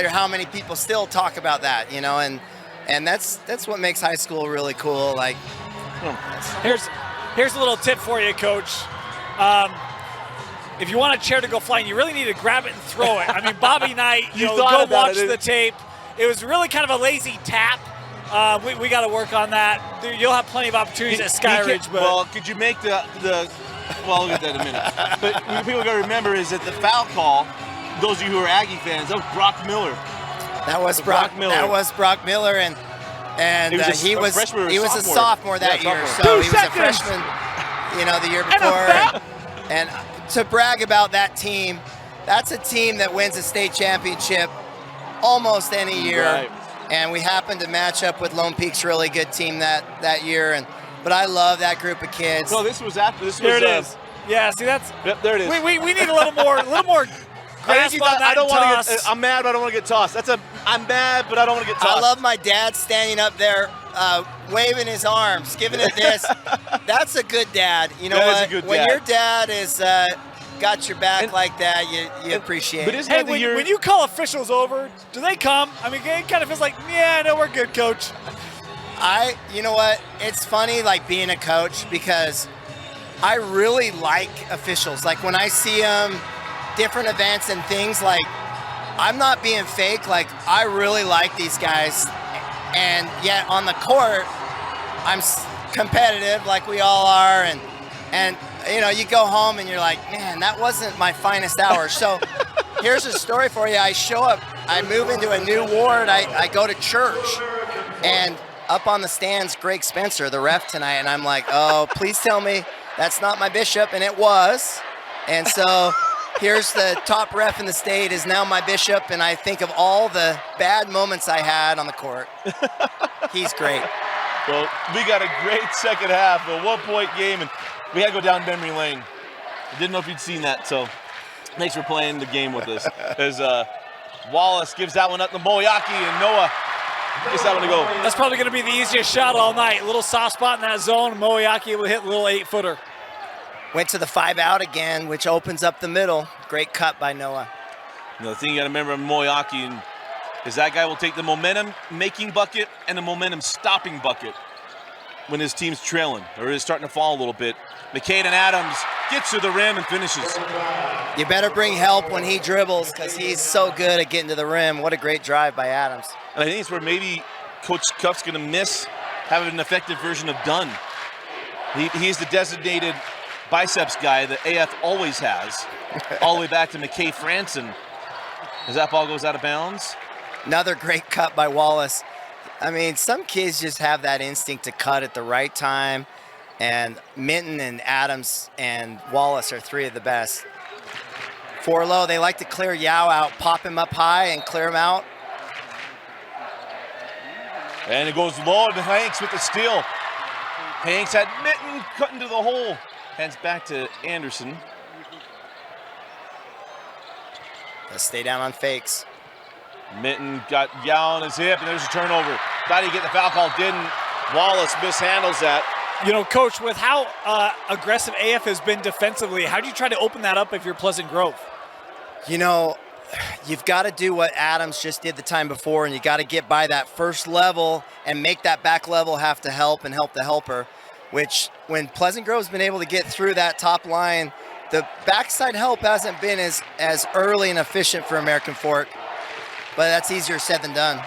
how many people still talk about that, and that's what makes high school really cool. Like, Here's a little tip for you, Coach. If you want a chair to go flying, you really need to grab it and throw it. I mean, Bobby Knight, go watch the tape. It was really kind of a lazy tap. We got to work on that. You'll have plenty of opportunities at Skyridge. But well, could you make the well, I'll get that in a minute. But what people got to remember is that the foul call, those of you who are Aggie fans, that was Brock Miller. That was Brock Miller. That was Brock Miller, and he was a sophomore that year, so he was a freshman, the year before. And to brag about that team, that's a team that wins a state championship almost any year. Right. And we happened to match up with Lone Peak's really good team that year. But I love that group of kids. No, this was after. There it is. Yeah, see, that's. Yep, there it is. We need a little more grasp on that. I'm mad, but I don't want to get tossed. I'm mad, but I don't want to get tossed. I love my dad standing up there, waving his arms, giving it this. That's a good dad. You know what? When your dad is got your back like that, you appreciate it. Hey, when you call officials over, do they come? I mean, it kind of feels like, yeah, no, we're good, Coach. You know what? It's funny, like, being a coach, because I really like officials. Like, when I see them, different events and things, like, I'm not being fake. Like, I really like these guys. And yet on the court, I'm competitive like we all are. And you go home and you're like, man, that wasn't my finest hour. So here's a story for you. I show up, I move into a new ward. I go to church, and up on the stands, Greg Spencer, the ref tonight. And I'm like, oh, please tell me that's not my bishop. And it was. And so here's the top ref in the state is now my bishop. And I think of all the bad moments I had on the court. He's great. Well, we got a great second half, a 1-point game, and we had to go down memory lane. I didn't know if you'd seen that, so thanks for playing the game with us. As Wallace gives that one up to Moyaki, and Noah gets that one to go. That's probably going to be the easiest shot all night. A little soft spot in that zone. Moyaki able to hit a little 8-footer. Went to the 5-out again, which opens up the middle. Great cut by Noah. The thing you got to remember, Moyaki, is that guy will take the momentum-making bucket and the momentum-stopping bucket when his team's trailing or is starting to fall a little bit. McCaden Adams gets to the rim and finishes. You better bring help when he dribbles, because he's so good at getting to the rim. What a great drive by Adams. And I think it's where maybe Coach Cuff's going to miss having an effective version of Dunn. He's the designated biceps guy that AF always has, all the way back to McKay Franson. As that ball goes out of bounds. Another great cut by Wallace. I mean, some kids just have that instinct to cut at the right time, and Minton and Adams and Wallace are 3 of the best. 4 low. They like to clear Yao out, pop him up high and clear him out. And it goes low to Hanks with the steal. Hanks had Mitten cut into the hole. Hands back to Anderson. Let's stay down on fakes. Mitten got Yao on his hip, and there's a turnover. Thought he'd get the foul call, didn't. Wallace mishandles that. You know, Coach, with how aggressive AF has been defensively, how do you try to open that up if you're Pleasant Grove? You know, you've got to do what Adams just did the time before, and you got to get by that first level and make that back level have to help and help the helper, which when Pleasant Grove's been able to get through that top line, the backside help hasn't been as early and efficient for American Fork, but that's easier said than done.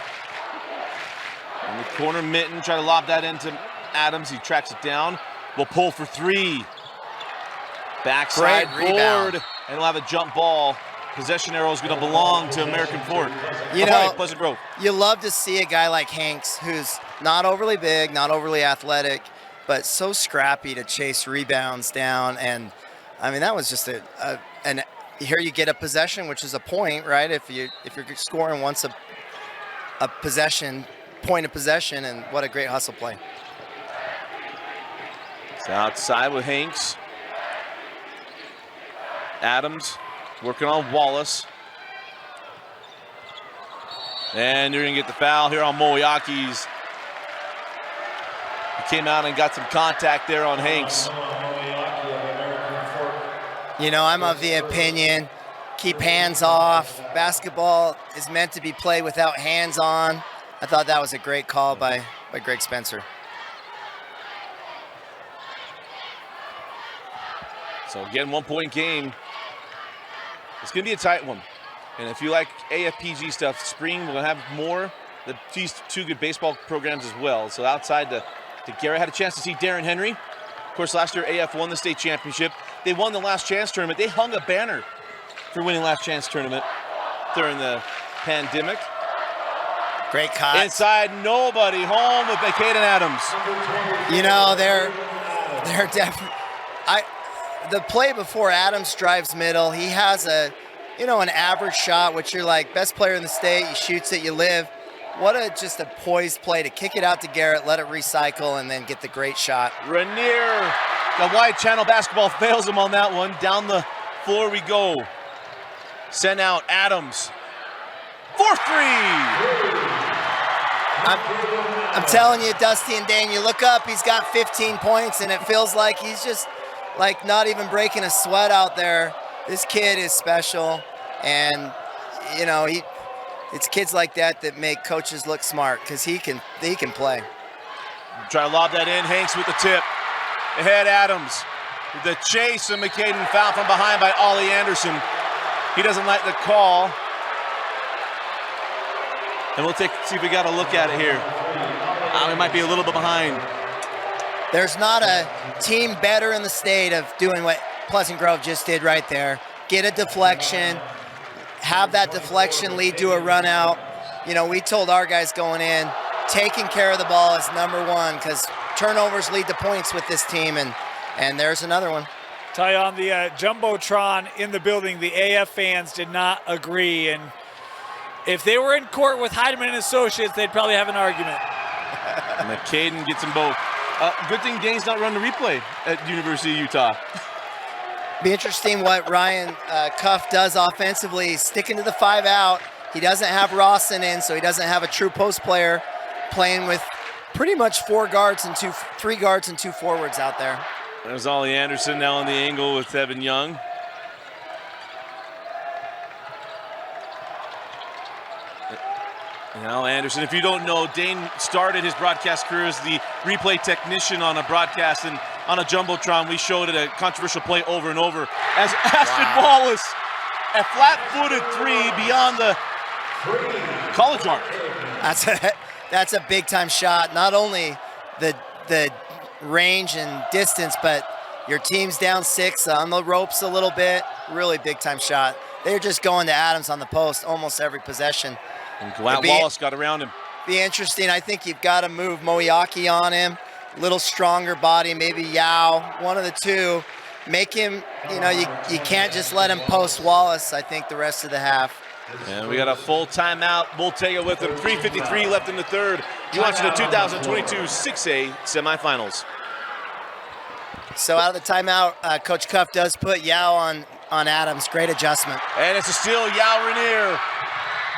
In the corner, Mitten try to lob that into Adams. He tracks it down. Will pull for 3. Backside board, and he'll have a jump ball. Possession arrow is going to belong to American Fork. You know, Pleasant Grove. You love to see a guy like Hanks, who's not overly big, not overly athletic, but so scrappy to chase rebounds down. And I mean, that was just and here you get a possession, which is a point, right? If you're scoring once a possession, point of possession, and what a great hustle play. It's outside with Hanks. Adams working on Wallace. And you're going to get the foul here on Moyaki's. He came out and got some contact there on Hanks. You know, I'm of the opinion, keep hands off. Basketball is meant to be played without hands on. I thought that was a great call by Greg Spencer. So again, 1-point game. It's going to be a tight one. And if you like AFPG stuff, spring we'll have more. These 2 good baseball programs as well. So outside to Garrett, had a chance to see Darren Henry. Of course, last year AF won the state championship. They won the Last Chance tournament. They hung a banner for winning Last Chance tournament during the pandemic. Great cut. Inside, nobody home with Caden Adams. You know, they're definitely. The play before Adams drives middle, he has an average shot, which you're like, best player in the state, he shoots it, you live. What just a poised play to kick it out to Garrett, let it recycle, and then get the great shot. Rainier, the wide channel basketball fails him on that one. Down the floor we go. Send out Adams. 4-3. I'm telling you, Dusty and Dane, you look up, he's got 15 points, and it feels like he's just like not even breaking a sweat out there. This kid is special, and you know, it's kids like that make coaches look smart, because he can play. Try to lob that in. Hanks with the tip. Ahead Adams. The chase, and McCaden foul from behind by Ollie Anderson. He doesn't like the call. And we'll see if we got a look at it here. We might be a little bit behind. There's not a team better in the state of doing what Pleasant Grove just did right there. Get a deflection, have that deflection lead to a run out. You know, we told our guys going in, taking care of the ball is #1, because turnovers lead to points with this team, and there's another one. Tell you, on the Jumbotron in the building, the AF fans did not agree, and if they were in court with Heidemann and Associates, they'd probably have an argument. McCaden gets them both. Good thing Dane's not running the replay at University of Utah. Be interesting what Ryan Cuff does offensively, sticking to the 5 out. He doesn't have Rawson in, so he doesn't have a true post player, playing with pretty much 3 guards and 2 forwards out there. There's Ollie Anderson now on the angle with Evan Young. Now Anderson, if you don't know, Dane started his broadcast career as the replay technician on a broadcast, and on a Jumbotron we showed it a controversial play over and over as Ashton Wallace, a flat-footed 3 beyond the college arc. That's a big-time shot. Not only the range and distance, but your team's down 6 on the ropes a little bit. Really big-time shot. They're just going to Adams on the post almost every possession. And Wallace got around him. Be interesting. I think you've got to move Moyaki on him. A little stronger body, maybe Yao, one of the 2. make him, you can't just let him post Wallace, I think, the rest of the half. And we got a full timeout. We'll take it with him. 3:53 left in the third. You watching the 2022 6A semifinals. So out of the timeout, Coach Cuff does put Yao on Adams. Great adjustment. And it's a steal, Yao Rainier.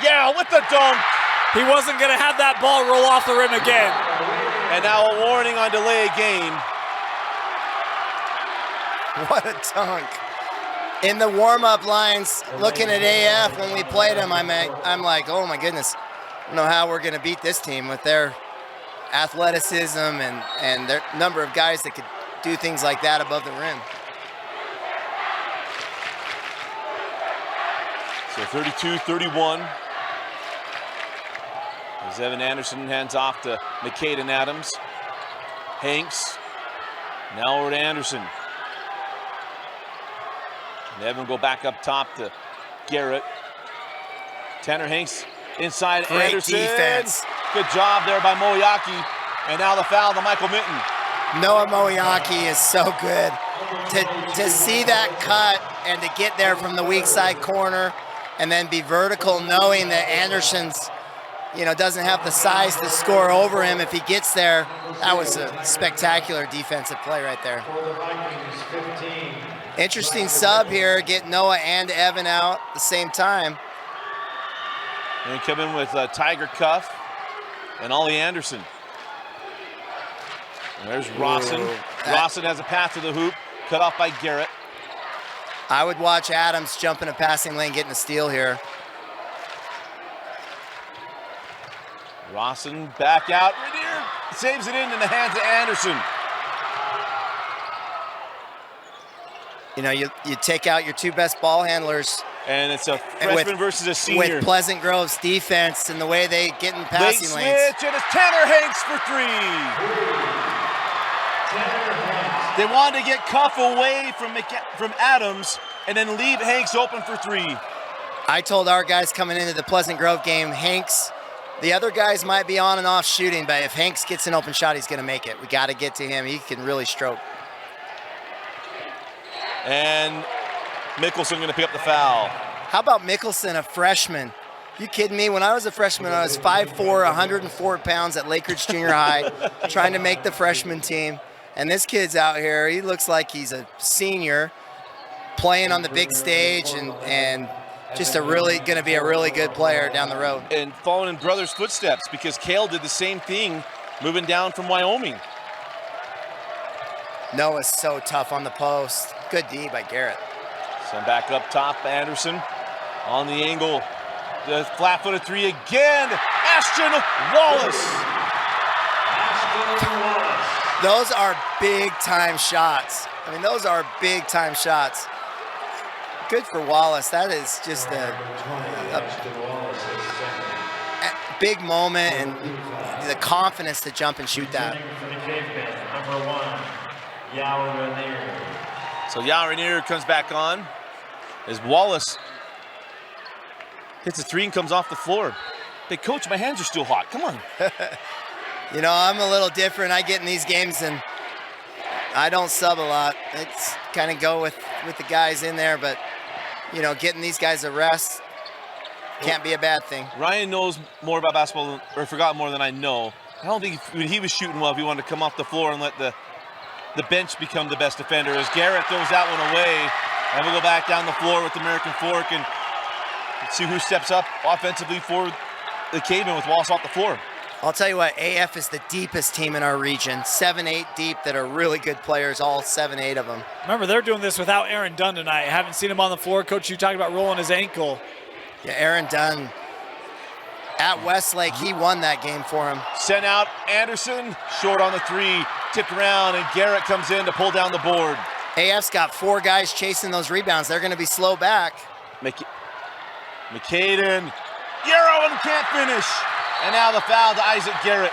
Yao with the dunk. He wasn't going to have that ball roll off the rim again. And now a warning on delay game. What a dunk. In the warm-up lines, looking at AF when we played them, I'm like, oh my goodness, I don't know how we're going to beat this team with their athleticism and their number of guys that could do things like that above the rim. So 32-31. As Evan Anderson hands off to McCaden Adams. Hanks. Now over to Anderson. And Evan will go back up top to Garrett. Tanner Hanks inside. Great Anderson. defense. Good job there by Moyaki. And now the foul to Michael Minton. Noah Moyaki is so good. To see that cut and to get there from the weak side corner and then be vertical, knowing that Anderson's, doesn't have the size to score over him if he gets there. That was a spectacular defensive play right there. Interesting sub here, get Noah and Evan out at the same time. And come in with Tiger Cuff and Ollie Anderson. And there's Rawson. Rawson has a pass to the hoop, cut off by Garrett. I would watch Adams jump in a passing lane, getting a steal here. Rawson back out. Rainier saves it in the hands of Anderson. You take out your two best ball handlers. And it's a freshman versus a senior. With Pleasant Grove's defense and the way they get in passing late lanes. Switch, and it's Tanner Hanks for three. They wanted to get Cuff away from Adams and then leave Hanks open for three. I told our guys coming into the Pleasant Grove game, Hanks, the other guys might be on and off shooting, but if Hanks gets an open shot, he's going to make it. We got to get to him. He can really stroke. And Mickelson going to pick up the foul. How about Mickelson, a freshman? You kidding me? When I was a freshman, I was 5'4", 104 pounds at Lake Ridge Junior High, trying to make the freshman team. And this kid's out here. He looks like he's a senior, playing on the big stage and just going to be a really good player down the road. And following in brother's footsteps, because Cale did the same thing moving down from Wyoming. Noah's so tough on the post. Good D by Garrett. Send back up top, Anderson on the angle. The flat-footed three again. Ashton Wallace. Those are big-time shots. Those are big-time shots. Good for Wallace. That is just a big moment and the confidence to jump and shoot that. So Yao Rainier comes back on as Wallace hits a three and comes off the floor. Hey, Coach, my hands are still hot. Come on. I'm a little different. I get in these games and I don't sub a lot. It's kind of go with the guys in there, but getting these guys a rest can't be a bad thing. Ryan knows more about basketball, or forgot more than I know. I don't think he was shooting well if he wanted to come off the floor and let the bench become the best defender, as Garrett throws that one away. And we'll go back down the floor with American Fork and see who steps up offensively for the Cavemen with Wallace off the floor. I'll tell you what, AF is the deepest team in our region. 7-8 deep that are really good players, all 7-8 of them. Remember, they're doing this without Aaron Dunn tonight. Haven't seen him on the floor. Coach, you talked about rolling his ankle. Yeah, Aaron Dunn at Westlake, he won that game for him. Sent out Anderson, short on the three, tipped around, and Garrett comes in to pull down the board. AF's got 4 guys chasing those rebounds. They're going to be slow back. McCaden, Euro and can't finish. And now the foul to Isaac Garrett.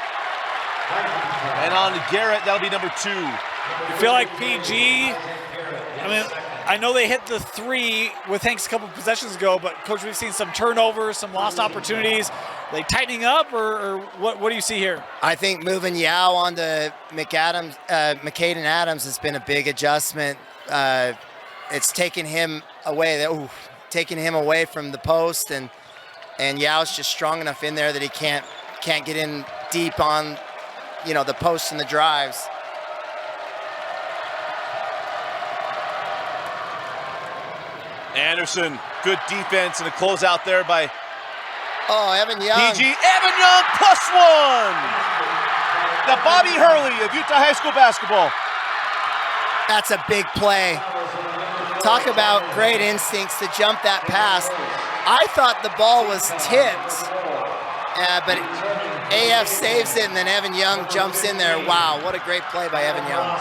And on to Garrett, that'll be number 2. You feel like PG, I know they hit the 3 with Hanks a couple possessions ago, but Coach, we've seen some turnovers, some lost opportunities. they tightening up, or what do you see here? I think moving Yao onto McAdams, McCaden Adams has been a big adjustment. It's taken him away. Taking him away from the post, and Yao's just strong enough in there that he can't get in deep on, the posts and the drives. Anderson, good defense and a closeout there by Evan Young. PG. Evan Young +1. The Bobby Hurley of Utah High School basketball. That's a big play. Talk about great instincts to jump that pass. I thought the ball was tipped, but AF saves it, and then Evan Young jumps in there. Wow, what a great play by Evan Young.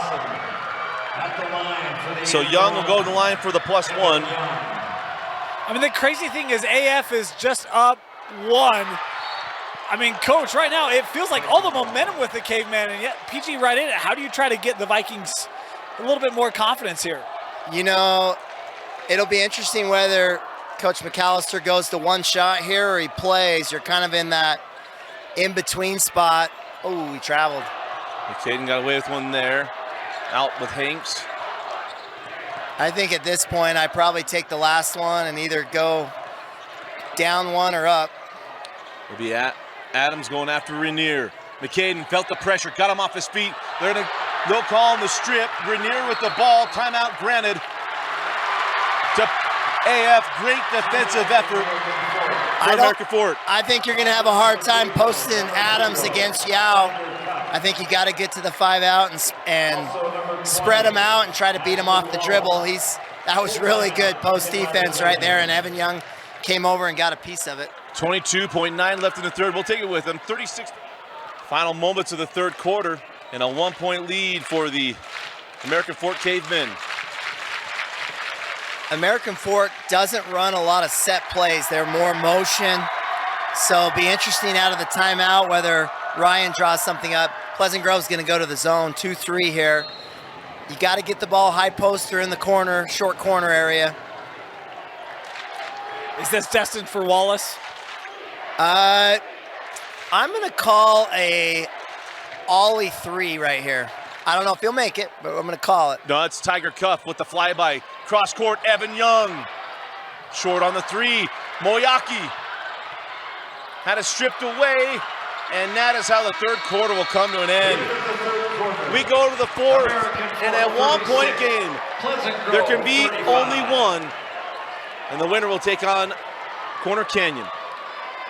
So Young will go to the line for the +1. I mean, the crazy thing is AF is just up 1. I mean, Coach, right now it feels like all the momentum with the Cavemen, and yet PG right in it. How do you try to get the Vikings a little bit more confidence here? It'll be interesting whether Coach McAllister goes to one shot here or he plays. You're kind of in that in-between spot. Oh, he traveled. McCaden got away with one there. Out with Hanks. I think at this point, I probably take the last one and either go down one or up. It'll be Adams going after Rainier. McCaden felt the pressure, got him off his feet. They're going to no call on the strip. Rainier with the ball. Timeout granted to AF. Great defensive effort for American Fork. I think you're going to have a hard time posting Adams against Yao. I think you got to get to the 5-out and spread him out and try to beat him off the dribble. That was really good post defense right there, and Evan Young came over and got a piece of it. 22.9 left in the third. We'll take it with him. 36 final moments of the third quarter, and a 1-point lead for the American Fork Cavemen. American Fork doesn't run a lot of set plays. They're more motion. So it'll be interesting out of the timeout whether Ryan draws something up. Pleasant Grove's going to go to the zone, 2-3 here. You got to get the ball high post or in the corner, short corner area. Is this destined for Wallace? I'm going to call a ollie 3 right here. I don't know if he'll make it, but I'm going to call it. No, it's Tiger Cuff with the flyby. Cross court, Evan Young. Short on the 3. Moyaki had it stripped away, and that is how the third quarter will come to an end. We go to the fourth, and a 1-point game. There can be only one, and the winner will take on Corner Canyon.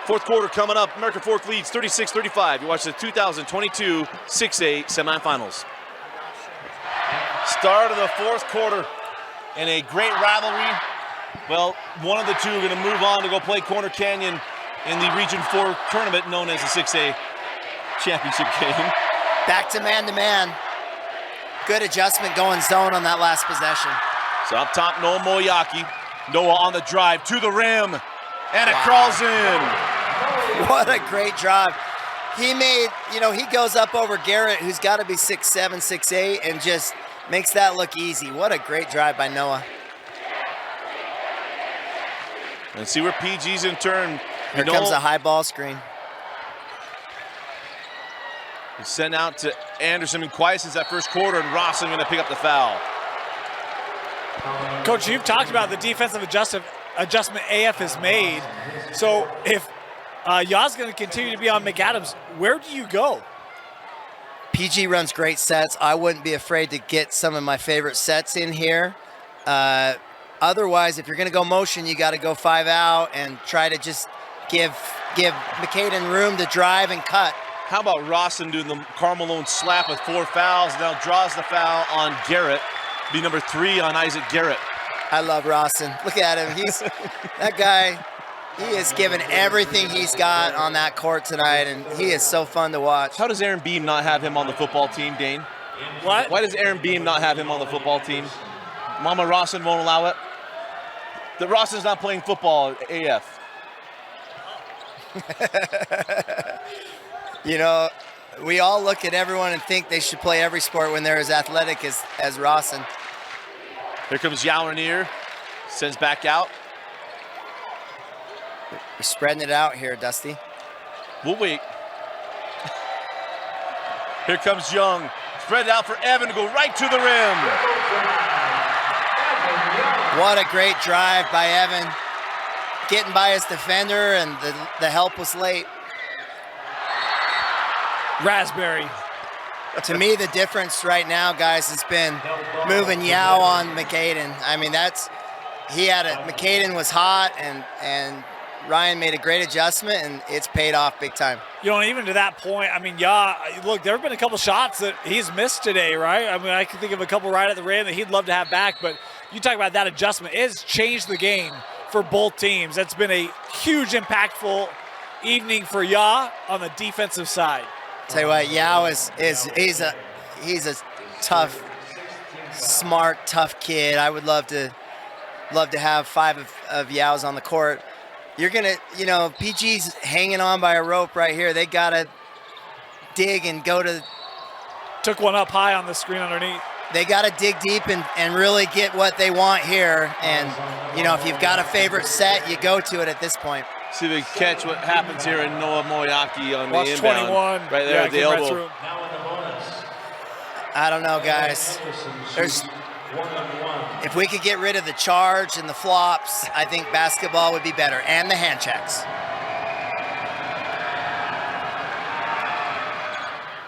Fourth quarter coming up. American Fork leads 36-35. You watch the 2022 6A semifinals. Start of the fourth quarter in a great rivalry. Well, one of the two are going to move on to go play Corner Canyon in the Region 4 tournament known as the 6A championship game. Back to man-to-man. Good adjustment going zone on that last possession. So up top, Noah Moyaki. Noah on the drive to the rim, and it crawls in. What a great drive. He made, he goes up over Garrett, who's got to be 6'7", 6'8", and just makes that look easy. What a great drive by Noah. And see where PG's in turn. Here comes a high ball screen. He's sent out to Anderson and quiet since that first quarter, and Rawson going to pick up the foul. Coach, you've talked about the defensive adjustment AF has made. So if Ya's going to continue to be on McAdams, where do you go? PG runs great sets. I wouldn't be afraid to get some of my favorite sets in here. Otherwise, if you're going to go motion, you got to go 5-out and try to just give McCaden room to drive and cut. How about Rawson doing the Karl Malone slap with 4 fouls, now draws the foul on Garrett. Be number 3 on Isaac Garrett. I love Rawson. Look at him. That guy, he is giving everything he's got on that court tonight, and he is so fun to watch. How does Aaron Beam not have him on the football team, Dane? What? Why does Aaron Beam not have him on the football team? Mama Rawson won't allow it? The Rawson's not playing football at AF. We all look at everyone and think they should play every sport when they're as athletic as Rawson. Here comes Yao Rainier, sends back out. We're spreading it out here, Dusty. We'll wait. Here comes Young. Spread out for Evan to go right to the rim. What a great drive by Evan. Getting by his defender, and the help was late. Raspberry. To me, the difference right now, guys, has been moving Yao on McCaden. I mean, McCaden was hot, and Ryan made a great adjustment, and it's paid off big time. You know, even to that point, I mean, look, there have been a couple shots that he's missed today, right? I mean, I can think of a couple right at the rim that he'd love to have back, but you talk about that adjustment. It has changed the game for both teams. That's been a huge, impactful evening for Ya on the defensive side. Tell you what, Yao he's a tough, smart, tough kid. I would love to have 5 of Yao's on the court. You're gonna, PG's hanging on by a rope right here. They gotta dig and go to. Took one up high on the screen underneath. They gotta dig deep and really get what they want here. And if you've got a favorite set, you go to it at this point. See if we can catch what happens here in Noah Moyaki on Watch the inbound. 21. Right there at the elbow. I don't know, guys. If we could get rid of the charge and the flops, I think basketball would be better, and the hand checks.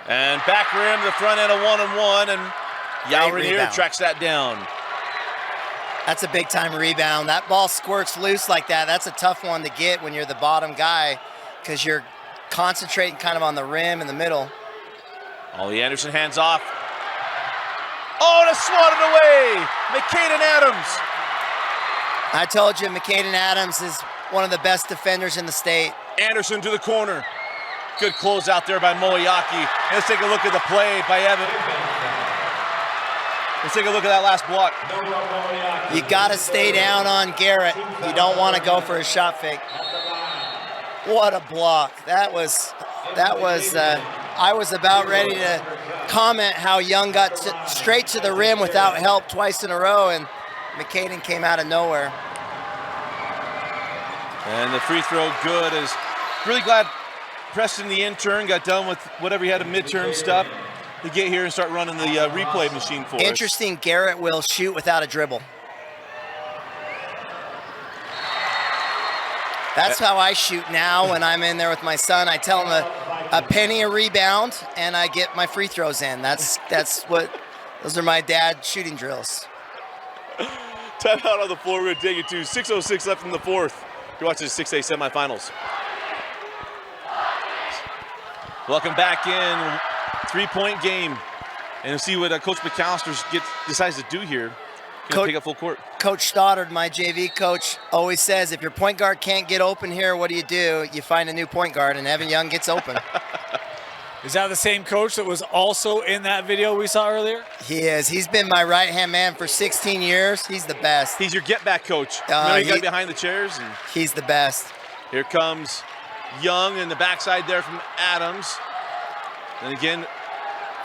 And back rim to the front end of 1-on-1, and Yao Rainier tracks that down. That's a big-time rebound. That ball squirts loose like that. That's a tough one to get when you're the bottom guy because you're concentrating kind of on the rim in the middle. Ollie Anderson hands off. Oh, and it's swatted away. McCaden Adams. I told you, McCaden Adams is one of the best defenders in the state. Anderson to the corner. Good close out there by Moyaki. Let's take a look at the play by Evan. Let's take a look at that last block. You got to stay down on Garrett. You don't want to go for a shot fake. What a block. That was. I was about ready to comment how Young got straight to the rim without help twice in a row, and McCaden came out of nowhere. And the free throw good. Is really glad Preston, the intern, got done with whatever he had of midterm stuff to get here and start running the replay machine for us. Interesting, Garrett will shoot without a dribble. That's how I shoot now when I'm in there with my son. I tell him a penny a rebound, and I get my free throws in. Those are my dad's shooting drills. Time out on the floor. We're going to take it to 6:06 left in the fourth. You're watching the 6A semifinals. Welcome back in. 3-point game. And we'll see what Coach McAllister decides to do here. Going to take up full court. Coach Stoddard, my JV coach, always says if your point guard can't get open here, what do? You find a new point guard, and Evan Young gets open. Is that the same coach that was also in that video we saw earlier? He is. He's been my right-hand man for 16 years. He's the best. He's your get-back coach. He got behind the chairs. And he's the best. Here comes Young in the backside there from Adams. And again,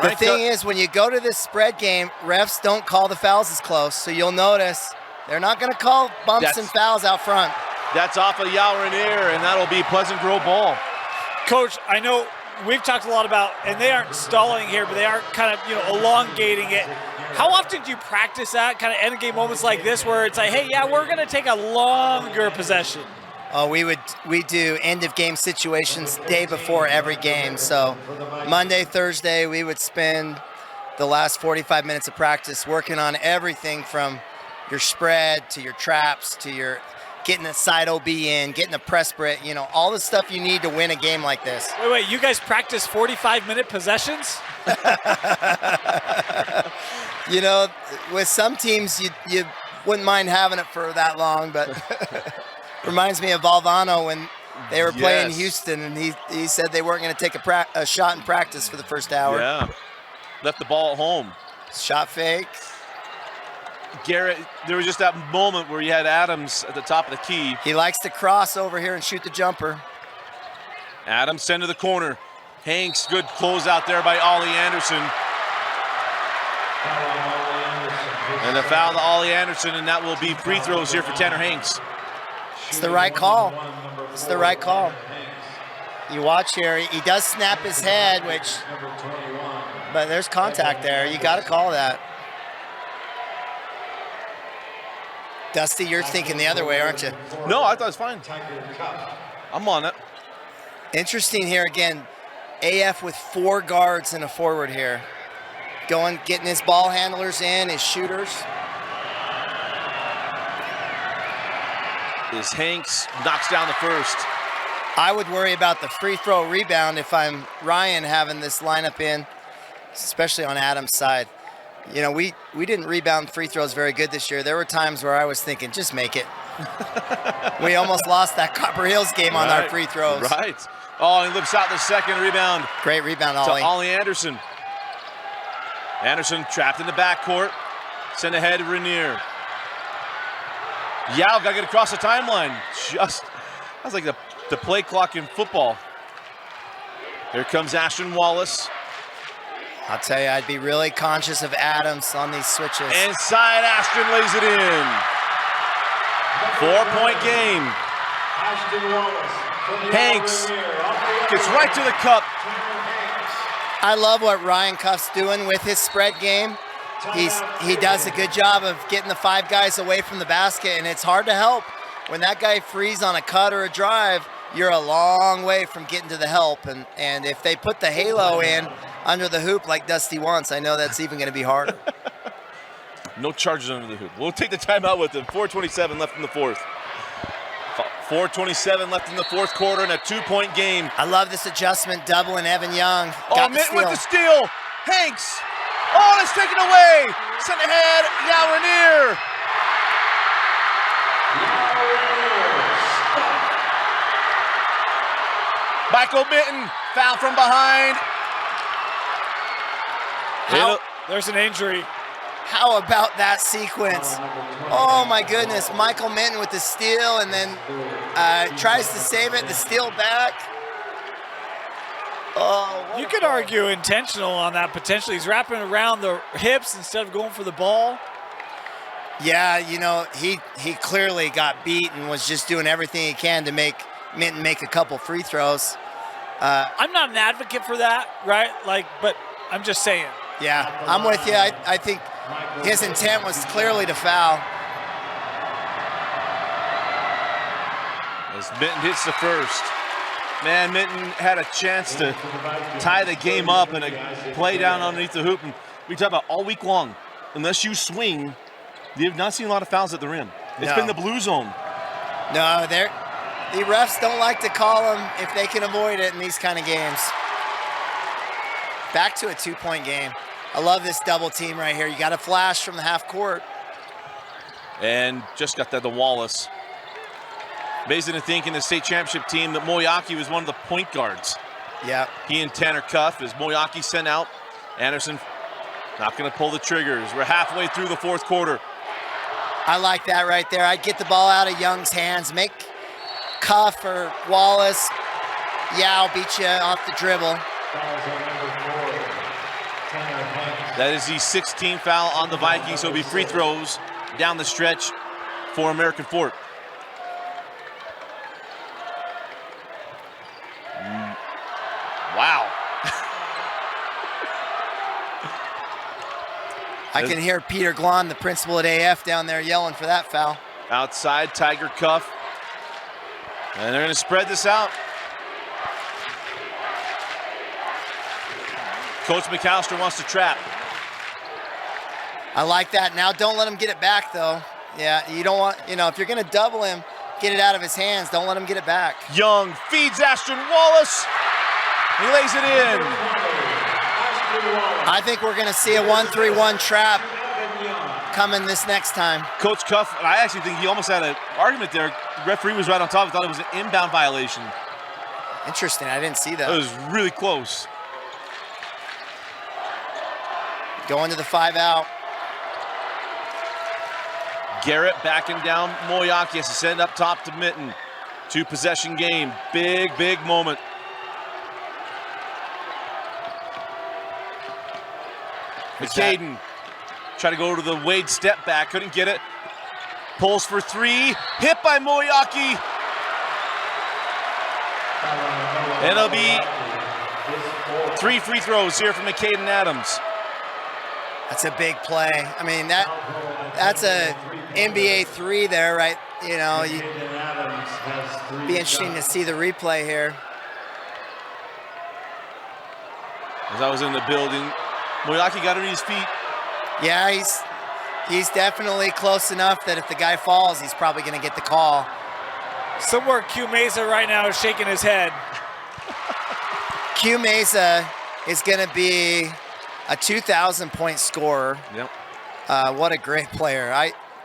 the thing is, when you go to this spread game, refs don't call the fouls as close. So you'll notice they're not going to call bumps and fouls out front. That's off of Yao Rainier, and that'll be Pleasant Grove ball. Coach, I know we've talked a lot about, and they aren't stalling here, but they are kind of, elongating it. How often do you practice that kind of end game moments like this where it's like, hey, yeah, we're going to take a longer possession? Oh, we do end of game situations day before every game. So Monday, Thursday, we would spend the last 45 minutes of practice working on everything from your spread to your traps to your getting a side OB in, getting a press break, all the stuff you need to win a game like this. Wait, you guys practice 45-minute possessions? With some teams, you wouldn't mind having it for that long, but reminds me of Valvano when they were playing Houston, and he said they weren't going to take a shot in practice for the first hour. Yeah, left the ball at home. Shot fake. Garrett, there was just that moment where you had Adams at the top of the key. He likes to cross over here and shoot the jumper. Adams sent to the corner. Hanks, good close out there by Ollie Anderson. And the foul to Ollie Anderson, and that will be free throws here for Tanner Hanks. It's the right call. It's the right call. You watch here, he does snap his head, but there's contact there. You got to call that. Dusty, you're thinking the other way, aren't you? No, I thought it was fine. I'm on it. Interesting here again. AF with 4 guards and a forward here. Getting his ball handlers in, his shooters. As Hanks knocks down the first. I would worry about the free throw rebound if I'm Ryan having this lineup in, especially on Adam's side. You know, we didn't rebound free throws very good this year. There were times where I was thinking, just make it. We almost lost that Copper Hills game on our free throws. Right. Oh, he lips out the second rebound. Great rebound, Ollie. To Ollie Anderson. Anderson trapped in the backcourt. Send ahead, Rainier. Yao got to get across the timeline. That's like the play clock in football. Here comes Ashton Wallace. I'll tell you, I'd be really conscious of Adams on these switches. Inside, Ashton lays it in. 4-point game. Hanks gets right to the cup. I love what Ryan Cuff's doing with his spread game. He does a good job of getting the 5 guys away from the basket, and it's hard to help. When that guy frees on a cut or a drive, you're a long way from getting to the help. And if they put the halo in under the hoop like Dusty wants, I know that's even going to be harder. No charges under the hoop. We'll take the timeout with him. 4:27 left in the fourth. 4:27 left in the fourth quarter and a 2-point game. I love this adjustment, doubling Evan Young. Minton with the steal. Hanks. Oh, it's taken away. Sent ahead. Yao Rainier. Michael Minton, foul from behind. There's an injury. How about that sequence? Oh my goodness, Michael Minton with the steal and then tries to save it, the steal back. Oh, you could argue intentional on that potentially. He's wrapping around the hips instead of going for the ball. Yeah, you know, he clearly got beat and was just doing everything he can to make Minton make a couple free throws. I'm not an advocate for that, right? But I'm just saying. Yeah, I'm with you. I think his intent was clearly to foul. As Minton hits the first. Man, Minton had a chance to tie the game up and a play down underneath the hoop. And we talk about all week long, unless you swing, you've not seen a lot of fouls at the rim. It's been the blue zone. No, the refs don't like to call them if they can avoid it in these kind of games. Back to a 2-point game. I love this double team right here. You got a flash from the half court. And just got that to Wallace. Amazing to think in the state championship team that Moyaki was one of the point guards. Yeah. He and Tanner Cuff as Moyaki sent out. Anderson not going to pull the triggers. We're halfway through the fourth quarter. I like that right there. I'd get the ball out of Young's hands, make Cuff or Wallace, Yao beat you off the dribble. That is the 16th foul on the Vikings, so it'll be free throws down the stretch for American Fork. Wow. I can hear Peter Glon, the principal at AF, down there yelling for that foul. Outside, Tiger Cuff. And they're going to spread this out. Coach McAllister wants to trap. I like that. Now don't let him get it back, though. Yeah, you don't want, if you're going to double him, get it out of his hands. Don't let him get it back. Young feeds Ashton Wallace. He lays it in. I think we're going to see a 1-3-1 trap coming this next time. Coach Cuff, I actually think he almost had an argument there. The referee was right on top. He thought it was an inbound violation. Interesting. I didn't see that. It was really close. Going to the 5 out. Garrett backing down Moyaki has to send up top to Minton. 2-possession game. Big, big moment. McCaden try to go to the Wade step back, couldn't get it. Pulls for 3, hit by Moyaki. And it'll be 3 free throws here from McCaden Adams. That's a big play. I mean, that's a NBA 3 there, right? You know, be interesting to see the replay here. As I was in the building, Moyaki got to his feet. Yeah, he's definitely close enough that if the guy falls, he's probably going to get the call. Somewhere Q Mesa right now is shaking his head. Q Mesa is going to be a 2,000-point scorer. Yep. What a great player.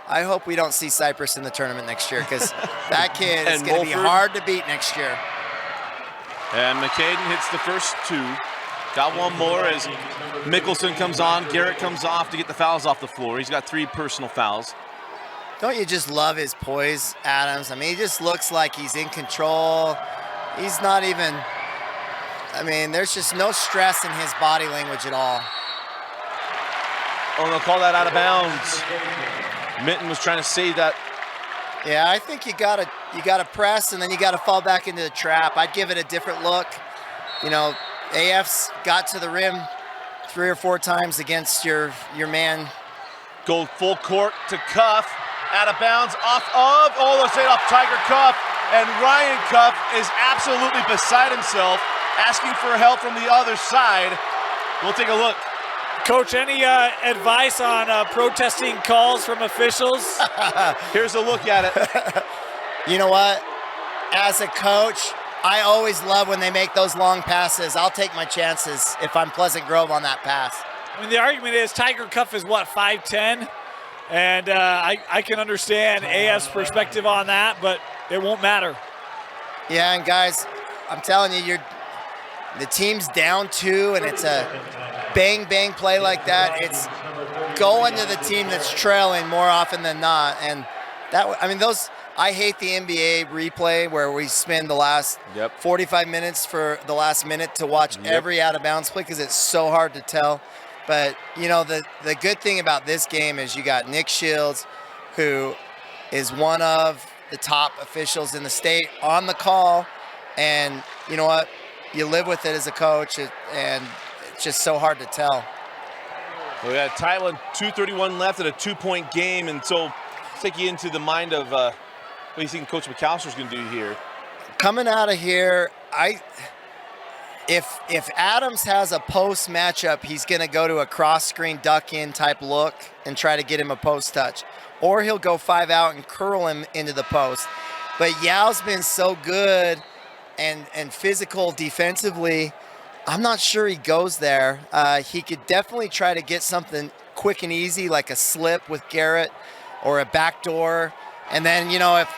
I hope we don't see Cypress in the tournament next year, because that kid is going to be hard to beat next year. And McCaden hits the first 2. Got one more as Mickelson comes on. Garrett comes off to get the fouls off the floor. He's got 3 personal fouls. Don't you just love his poise, Adams? I mean, he just looks like he's in control. He's not even, I mean, there's just no stress in his body language at all. Oh, they'll call that out of bounds. Minton was trying to save that. Yeah, I think you gotta press, and then you gotta fall back into the trap. I'd give it a different look. You know, AF's got to the rim 3 or 4 times against your man. Go full court to Cuff. Out of bounds, off of, oh, they'll say it off Tiger Cuff. And Ryan Cuff is absolutely beside himself, asking for help from the other side. We'll take a look. Coach, any advice on protesting calls from officials? Here's a look at it. You know what? As a coach, I always love when they make those long passes. I'll take my chances if I'm Pleasant Grove on that pass. I mean, the argument is Tiger Cuff is, what, 5'10"? And I can understand AF's perspective on that, but it won't matter. Yeah, and guys, I'm telling you, the team's down 2, and it's a bang-bang play like that. It's going to the team that's trailing more often than not. And that, I mean, I hate the NBA replay where we spend the last 45 minutes for the last minute to watch every out-of-bounds play, because it's so hard to tell. But, you know, the good thing about this game is you got Nick Shields, who is one of the top officials in the state, on the call. And you know what? You live with it as a coach, and it's just so hard to tell. We got Thailand, 2:31 left at a 2-point game. And so take you into the mind of what you think Coach McAllister's going to do here. Coming out of here, If Adams has a post matchup, he's going to go to a cross-screen duck-in type look and try to get him a post touch. Or he'll go 5 out and curl him into the post. But Yao's been so good and physical defensively, I'm not sure he goes there. He could definitely try to get something quick and easy, like a slip with Garrett or a backdoor. And then, you know, if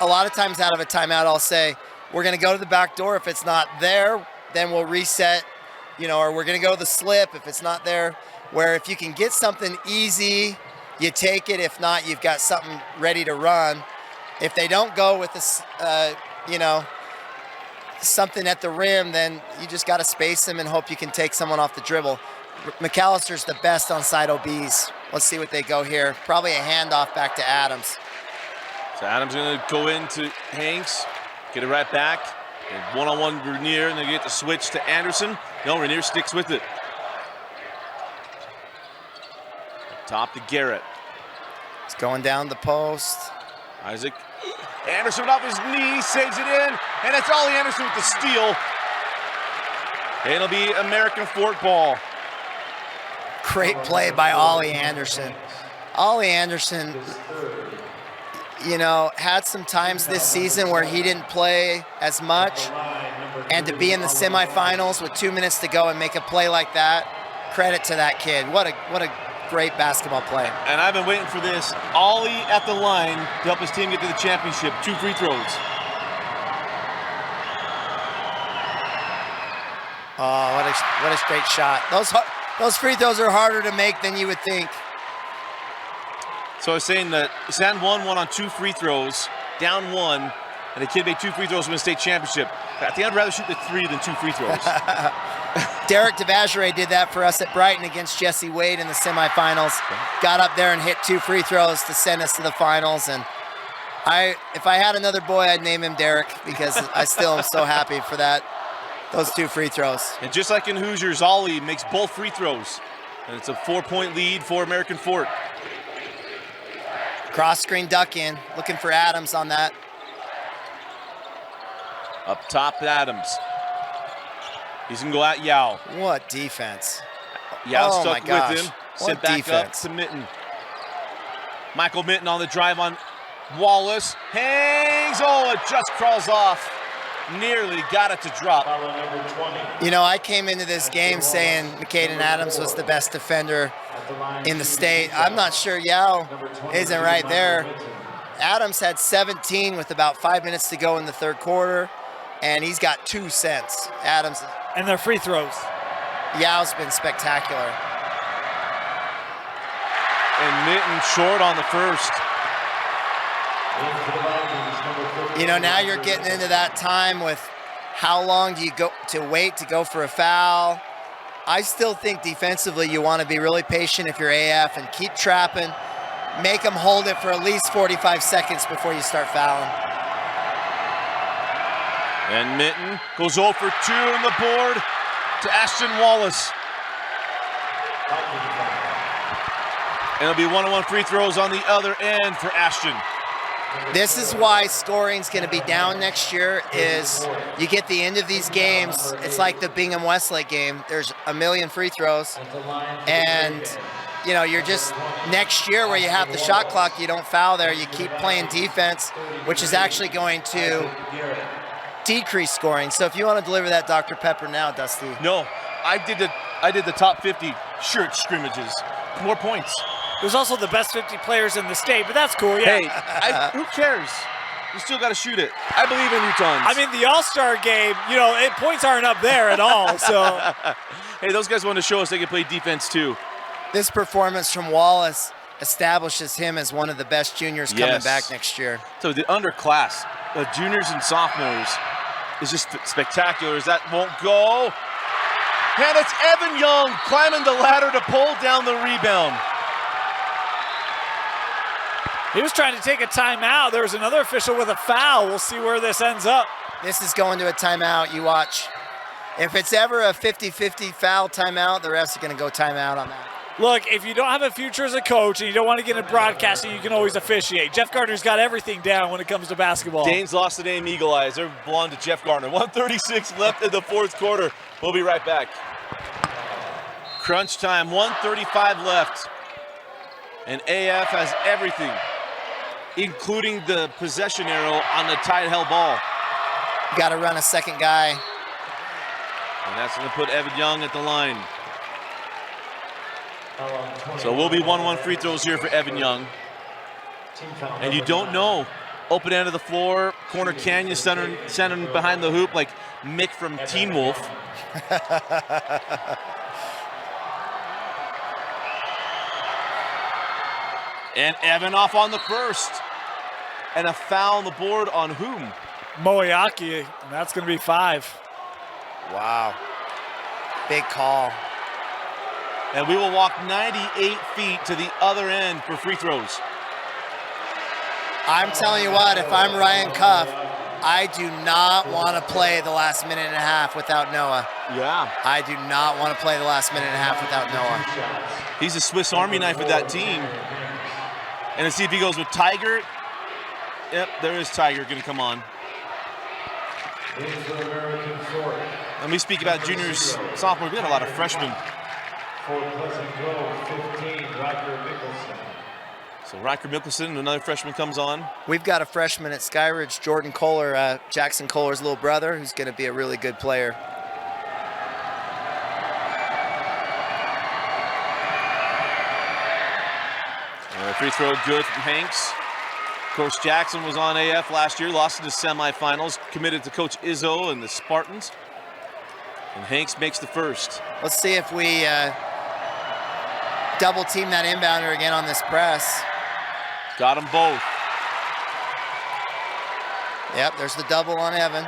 a lot of times out of a timeout, I'll say, we're going to go to the back door. If it's not there, then we'll reset, you know, or we're going to go to the slip if it's not there, where if you can get something easy, you take it. If not, you've got something ready to run. If they don't go with this, you know, something at the rim, then you just got to space them and hope you can take someone off the dribble. McAllister's the best on side OBs. Let's see what they go here. Probably a handoff back to Adams. So Adams going to go into Hanks, get it right back. And one-on-one Renier, and they get the switch to Anderson. No, Renier sticks with it. Top to Garrett. It's going down the post. Isaac Anderson off his knee, saves it in, and it's Ollie Anderson with the steal. And it'll be American Fork ball. Great play by Ollie Anderson. Ollie Anderson, you know, had some times this season where he didn't play as much, and to be in the semifinals with 2 minutes to go and make a play like that, credit to that kid. What a great basketball play. And I've been waiting for this. Ollie at the line to help his team get to the championship. 2 free throws. Oh, what a great shot. Those free throws are harder to make than you would think. So I was saying that San Juan won on 2 free throws, down 1, and the kid made 2 free throws to win the state championship. I think I'd rather shoot the 3 than 2 free throws. Derek DeVagere did that for us at Brighton against Jesse Wade in the semifinals. Got up there and hit 2 free throws to send us to the finals. And if I had another boy, I'd name him Derek, because I still am so happy for that those 2 free throws. And just like in Hoosiers, Ollie makes both free throws. And it's a 4-point lead for American Fork. Cross screen duck in, looking for Adams on that. Up top, Adams. He's going to go at Yao. What defense. Yao Oh stuck my gosh. with him. What Sent back defense. up to Mitten. Michael Mitten on the drive on Wallace. Hangs. Oh, it just crawls off. Nearly got it to drop. You know, I came into this game saying McCaden Adams was the best defender in the state. I'm not sure Yao isn't right there. Adams had 17 with about 5 minutes to go in the third quarter, and he's got 2 cents. Adams. And their free throws. Yao's been spectacular. And Mitten short on the first. You know, now you're getting into that time with how long do you go to wait to go for a foul. I still think defensively you want to be really patient if you're AF and keep trapping. Make them hold it for at least 45 seconds before you start fouling. And Mitten goes 0 for 2 on the board to Ashton Wallace. And it'll be 1-on-1 free throws on the other end for Ashton. This is why scoring's going to be down next year. Is you get the end of these games, it's like the Bingham Westlake game. There's a million free throws, and you know you're just next year where you have the shot clock. You don't foul there. You keep playing defense, which is actually going to decrease scoring. So if you want to deliver that Dr. Pepper now, Dusty. No, I did the top 50 shirt scrimmages. More points. There's also the best 50 players in the state, but that's cool, yeah. Hey, who cares? You still got to shoot it. I believe in Utahns. I mean, the All-Star game, you know, points aren't up there at all, so. Hey, those guys want to show us they can play defense too. This performance from Wallace establishes him as one of the best juniors coming back next year. So the underclass, the juniors and sophomores, is just spectacular as that won't go. And it's Evan Young climbing the ladder to pull down the rebound. He was trying to take a timeout. There was another official with a foul. We'll see where this ends up. This is going to a timeout. You watch. If it's ever a 50-50 foul timeout, the refs are going to go timeout on that. Look, if you don't have a future as a coach and you don't want to get into broadcasting, you can always officiate. Jeff Gardner's got everything down when it comes to basketball. Dane's lost the name Eagle Eyes. They're belong to Jeff Gardner. 1:36 left in the fourth quarter. We'll be right back. Crunch time, 1:35 left. And AF has everything, including the possession arrow on the tight held ball. You got to run a second guy. And that's going to put Evan Young at the line. So we'll be 1-1 free throws here for Evan Young. And you don't know. Open end of the floor, corner canyon, sending behind the hoop like Mick from Teen Wolf. And Evan off on the first. And a foul on the board on whom? Moyaki, and that's going to be 5. Wow. Big call. And we will walk 98 feet to the other end for free throws. I'm telling you what, if I'm Ryan Cuff, I do not want to play the last minute and a half without Noah. Yeah. I do not want to play the last minute and a half without Noah. He's a Swiss Army knife with that team. And let's see if he goes with Tiger. Yep, there is Tiger going to come on. When we speak about juniors, sophomores, we have a lot of freshmen. For Pleasant Grove, 15, Riker Mickelson. So Riker Mickelson, another freshman comes on. We've got a freshman at Skyridge, Jordan Kohler, Jackson Kohler's little brother, who's going to be a really good player. Free throw good from Hanks. Of course, Jackson was on AF last year, lost in the semifinals, committed to Coach Izzo and the Spartans. And Hanks makes the first. Let's see if we double team that inbounder again on this press. Got them both. Yep, there's the double on Evan.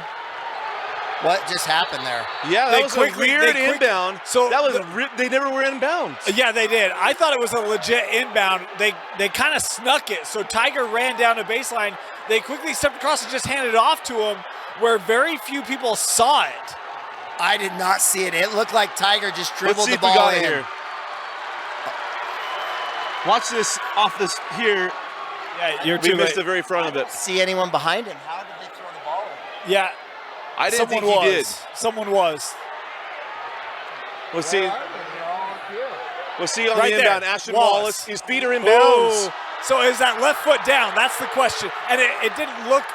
What just happened there? Yeah, that was a weird inbound. So that was they never were inbound. Yeah, they did. I thought it was a legit inbound. They kind of snuck it. So Tiger ran down to baseline. They quickly stepped across and just handed it off to him, where very few people saw it. I did not see it. It looked like Tiger just Let's dribbled see the if we ball got in. it here. Watch this off this here. Yeah, you're We too missed late. the very front of it. See anyone behind him? How did they throw the ball in? Yeah, I didn't someone think he was. did. Someone was. We'll see. We'll see on Right the there. inbound. Ashton Wallace. Wallace. His feet are in bounds. Oh, so is that left foot down? That's the question. And it didn't look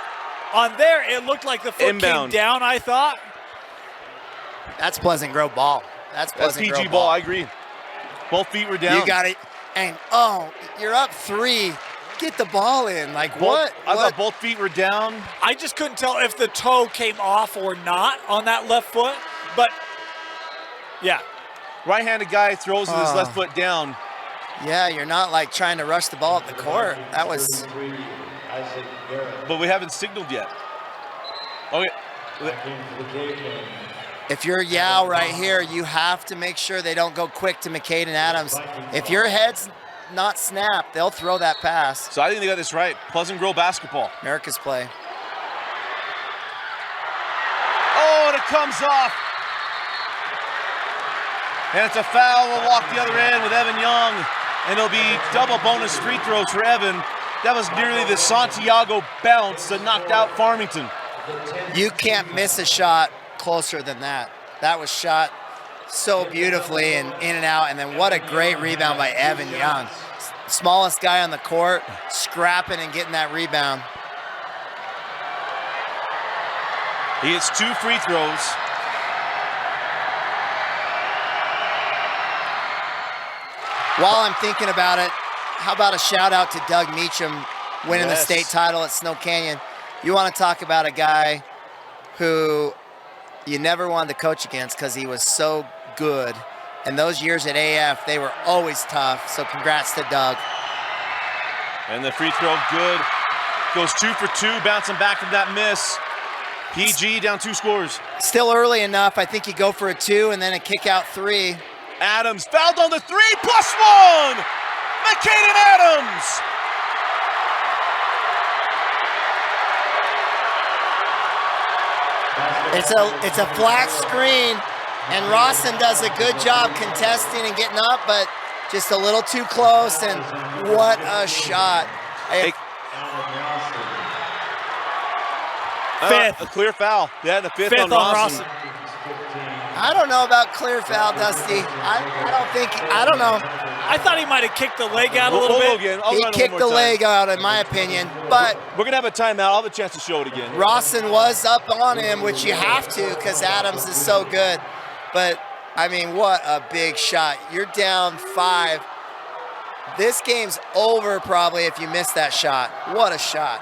on there. It looked like the foot Inbound. came down, I thought. That's Pleasant Grove ball. That's That's Pleasant PG Grove ball. I agree. Both feet were down. You got it. And, you're up 3. Get the ball in. Like, Both- what? I What? thought both feet were down. I just couldn't tell if the toe came off or not on that left foot. But, yeah. Right-handed guy throws with his Oh. left foot down. Yeah, you're not like trying to rush the ball up the court. That was. But we haven't signaled yet. Okay. If you're Yao right here, you have to make sure they don't go quick to McCade and Adams. If your head's not snapped, they'll throw that pass. So I think they got this right. Pleasant Grove basketball. America's play. Oh, and it comes off. And it's a foul. We'll walk the other end with Evan Young. And it'll be double bonus free throws for Evan. That was nearly the Santiago bounce that knocked out Farmington. You can't miss a shot closer than that. That was shot so beautifully and in and out. And then what a great rebound by Evan Young. Smallest guy on the court, scrapping and getting that rebound. He hits 2 free throws. While I'm thinking about it, how about a shout out to Doug Meacham winning the Yes. state title at Snow Canyon. You want to talk about a guy who you never wanted to coach against because he was so good. And those years at AF, they were always tough. So congrats to Doug. And the free throw good. Goes 2 for 2, bouncing back from that miss. PG down 2 scores. Still early enough. I think you go for a 2 and then a kick out 3. Adams fouled on the 3, +1! McCaden Adams! It's a flat screen, and Rawson does a good job contesting and getting up, but just a little too close, and what a shot. Hey, Fifth. A clear foul. Yeah, the fifth Fifth on on Rawson. Rawson. I don't know about clear foul, Dusty. I don't know. I thought he might have kicked the leg out a We'll little go bit. again. I'll He run it one kicked more the time. leg out, in my opinion, but We're going to have a timeout. I'll have a chance to show it again. Rawson was up on him, which you have to because Adams is so good. But, I mean, what a big shot. You're down 5. This game's over probably if you miss that shot. What a shot.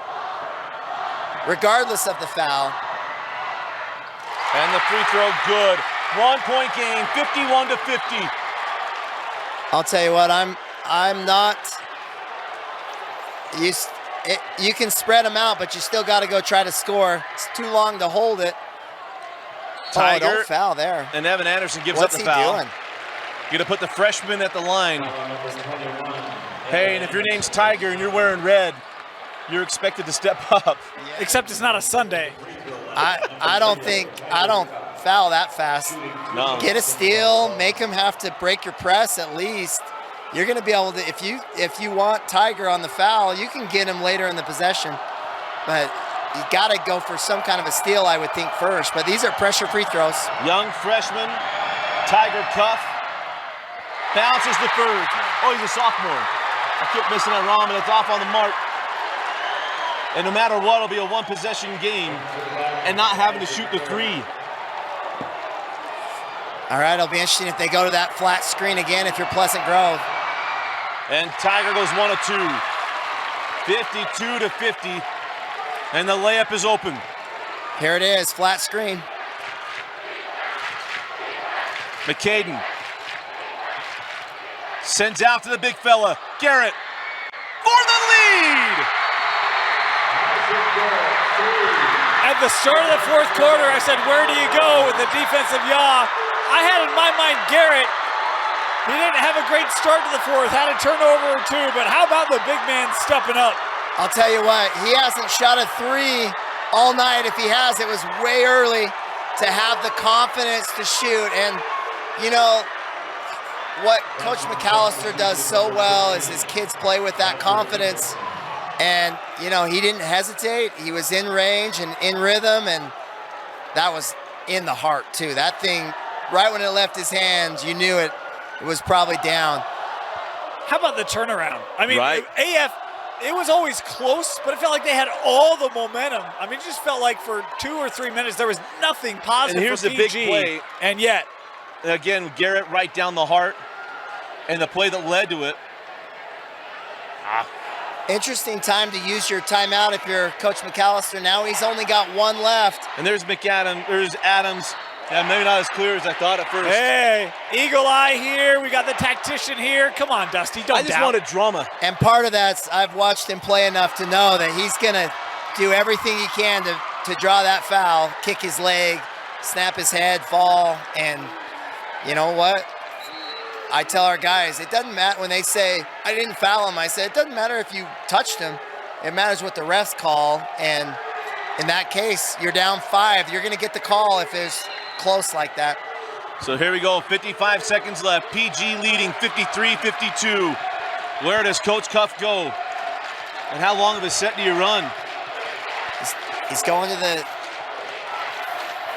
Regardless of the foul. And the free throw good. 1-point game, 51-50. I'll tell you what, I'm not. You can spread them out, but you still got to go try to score. It's too long to hold it. Tiger. Oh, don't foul there. And Evan Anderson gives What's up he the foul. doing? You're going to put the freshman at the line. Hey, and if your name's Tiger and you're wearing red, you're expected to step up. Except it's not a Sunday. I don't foul that fast. No. Get a steal, make him have to break your press at least. You're going to be able to, if you want Tiger on the foul, you can get him later in the possession. But you got to go for some kind of a steal, I would think, first. But these are pressure free throws. Young freshman, Tiger cuff, bounces the third. Oh, he's a sophomore. I kept missing that wrong, but it's off on the mark. And no matter what, it'll be a one-possession game and not having to shoot the 3. All right, it'll be interesting if they go to that flat screen again if you're Pleasant Grove. And Tiger goes 1 of 2. 52-50. And the layup is open. Here it is, flat screen. McCaden sends out to the big fella, Garrett, for the lead! At the start of the fourth quarter, I said, where do you go with the defensive yaw? I had in my mind Garrett. He didn't have a great start to the fourth, had a turnover or 2, but how about the big man stepping up? I'll tell you what, he hasn't shot a 3 all night. If he has, it was way early. to have the confidence to shoot. And, you know, what Coach McAllister does so well is his kids play with that confidence. And, you know, he didn't hesitate. He was in range and in rhythm, and that was in the heart, too. That thing, right when it left his hands, you knew it was probably down. How about the turnaround? I mean, right. AF, it was always close, but it felt like they had all the momentum. I mean, it just felt like for 2 or 3 minutes there was nothing positive And here's for the PG. big play. And yet, Again, Garrett right down the heart, and the play that led to it. Interesting time to use your timeout if you're Coach McAllister. Now he's only got one left. And there's there's Adams. Yeah, maybe not as clear as I thought at first. hey, eagle eye here. We got the tactician here. Come on, Dusty, don't I just doubt. wanted drama. And part of that's, I've watched him play enough to know that he's going to do everything he can to draw that foul, kick his leg, snap his head, fall. And you know what? I tell our guys, it doesn't matter when they say, I didn't foul him. I said, it doesn't matter if you touched him. It matters what the refs call. And in that case, you're down 5. You're going to get the call if it's close like that. So here we go, 55 seconds left. PG leading 53-52. Where does Coach Cuff go? And how long of a set do you run? He's going to the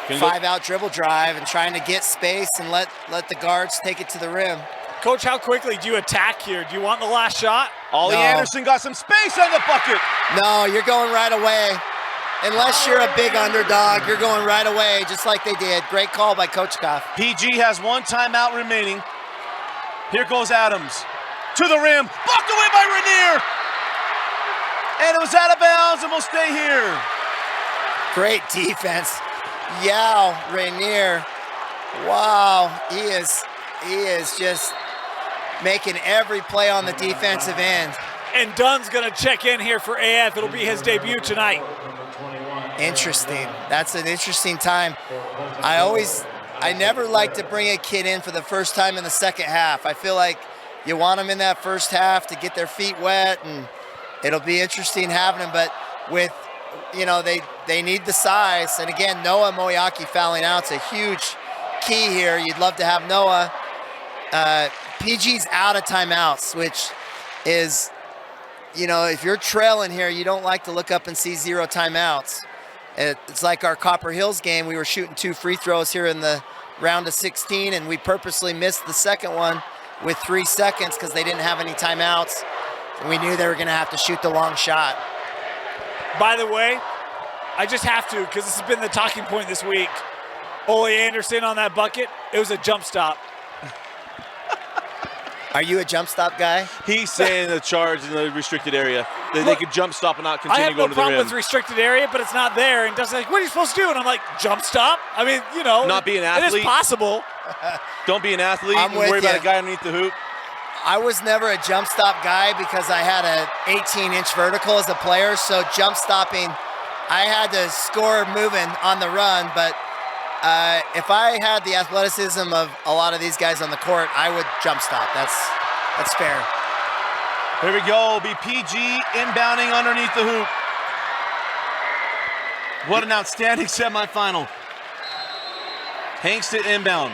Can you go- 5-out dribble drive and trying to get space and let the guards take it to the rim. Coach, how quickly do you attack here? Do you want the last shot? Ollie No. Anderson got some space on the bucket. No, you're going right away. Unless you're a big underdog, you're going right away, just like they did. Great call by Coach Cuff. PG has one timeout remaining. Here goes Adams. To the rim, blocked away by Rainier. And it was out of bounds and will stay here. Great defense. Yao, Rainier. Wow, he is just making every play on the defensive end. And Dunn's going to check in here for AF. It'll be his debut tonight. Interesting. That's an interesting time. I never like to bring a kid in for the first time in the second half. I feel like you want them in that first half to get their feet wet, and it'll be interesting having them. But with, you know, they need the size. And again, Noah Moyaki fouling out is a huge key here. You'd love to have Noah. PG's out of timeouts, which is, you know, if you're trailing here, you don't like to look up and see 0 timeouts. It's like our Copper Hills game. We were shooting 2 free throws here in the round of 16, and we purposely missed the second one with 3 seconds because they didn't have any timeouts. And we knew they were going to have to shoot the long shot. By the way, I just have to, because this has been the talking point this week. Ole Anderson on that bucket, it was a jump stop. Are you a jump stop guy? He's saying the charge in the restricted area. That they could jump stop and not I continue have no going to the problem rim. with restricted area, but it's not there. And Dustin's like, what are you supposed to do? And I'm like, jump stop? I mean, you know. Not be an It is athlete. possible. Don't be an athlete I'm and with worry about ya. a guy underneath the hoop. I was never a jump stop guy because I had an 18-inch vertical as a player, so jump stopping, I had to score moving on the run, but if I had the athleticism of a lot of these guys on the court, I would jump stop. That's fair. Here we go, be PG inbounding underneath the hoop. What an outstanding semifinal. Hanks to inbound.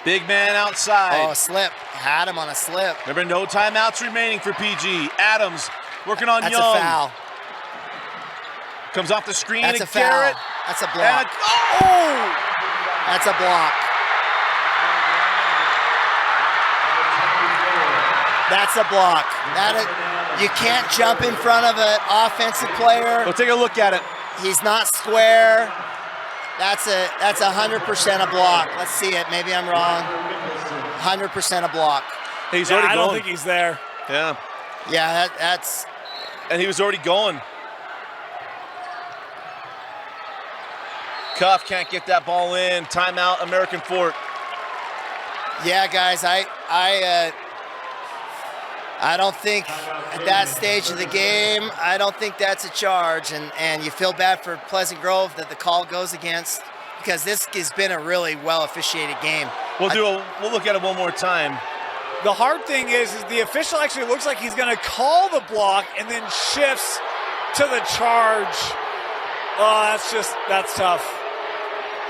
Big man outside. Oh, slip. Had him on a slip. Remember, no timeouts remaining for PG. Adams working on That's Young. a foul. Comes off the screen That's to a foul. Garrett. That's a And block. oh! That's a block. That's a block. You can't jump in front of an offensive player. We'll take a look at it. He's not square. That's 100% a block. Let's see it. Maybe I'm wrong. 100% a block. He's Yeah, already I going. don't think he's there. Yeah, Yeah, that's and he was already going. Cuff can't get that ball in. Timeout, American Fork. yeah, guys. I don't think at that stage of the game, I don't think that's a charge, and you feel bad for Pleasant Grove that the call goes against, because this has been a really well officiated game. We'll look at it one more time. The hard thing is the official actually looks like he's going to call the block and then shifts to the charge. Oh, that's tough.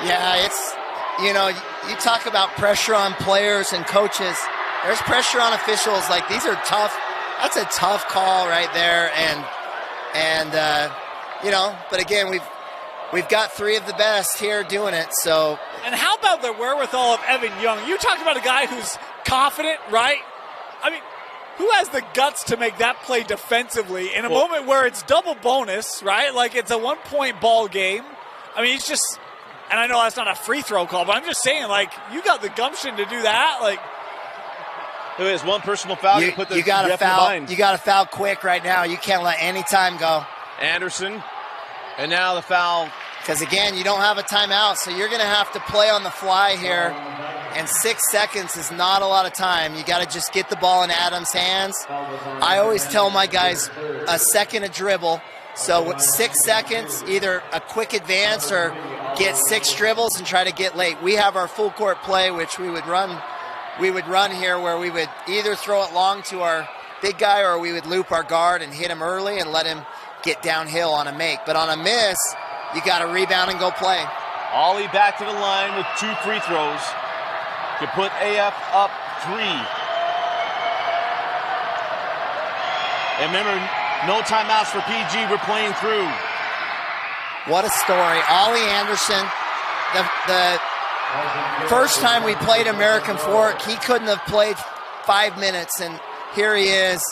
Yeah, it's, you talk about pressure on players and coaches. There's pressure on officials. Like, these are tough. That's a tough call right there. But again, we've got 3 of the best here doing it. So. And how about the wherewithal of Evan Young? You talk about a guy who's confident, right? I mean, who has the guts to make that play defensively in a moment where it's double bonus, right? Like, it's a 1-point ball game. I mean, he's just, and I know that's not a free throw call, but I'm just saying, like, you got the gumption to do that. Like, there's one personal foul. You got to foul. You got to foul quick right now. You can't let any time go. Anderson, and now the foul. Because again, you don't have a timeout, so you're going to have to play on the fly here. And 6 seconds is not a lot of time. You got to just get the ball in Adams' hands. I always tell my guys a second a dribble. So with 6 seconds, either a quick advance or get 6 dribbles and try to get late. We have our full court play, which we would run here, where we would either throw it long to our big guy or we would loop our guard and hit him early and let him get downhill on a make. But on a miss, you got to rebound and go play. Ollie back to the line with 2 free throws to put AF up 3. And remember, no timeouts for PG. We're playing through. What a story. Ollie Anderson, the first time we played American Fork, he couldn't have played 5 minutes, and here he is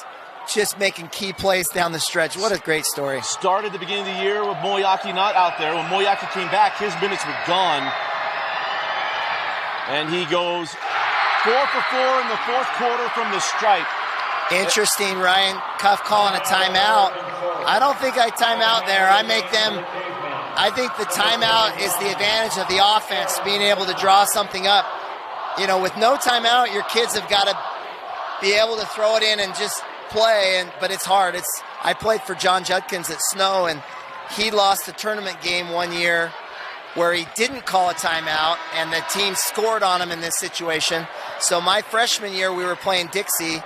just making key plays down the stretch. What a great story. Started the beginning of the year with Moyaki not out there. When Moyaki came back, his minutes were gone. And he goes 4 for 4 in the 4th quarter from the stripe. Interesting, Ryan. Cuff calling a timeout. I don't think I time out there. I think the timeout is the advantage of the offense, being able to draw something up. With no timeout, your kids have got to be able to throw it in and just play, but it's hard. I played for John Judkins at Snow, and he lost a tournament game one year where he didn't call a timeout, and the team scored on him in this situation. So my freshman year, we were playing Dixie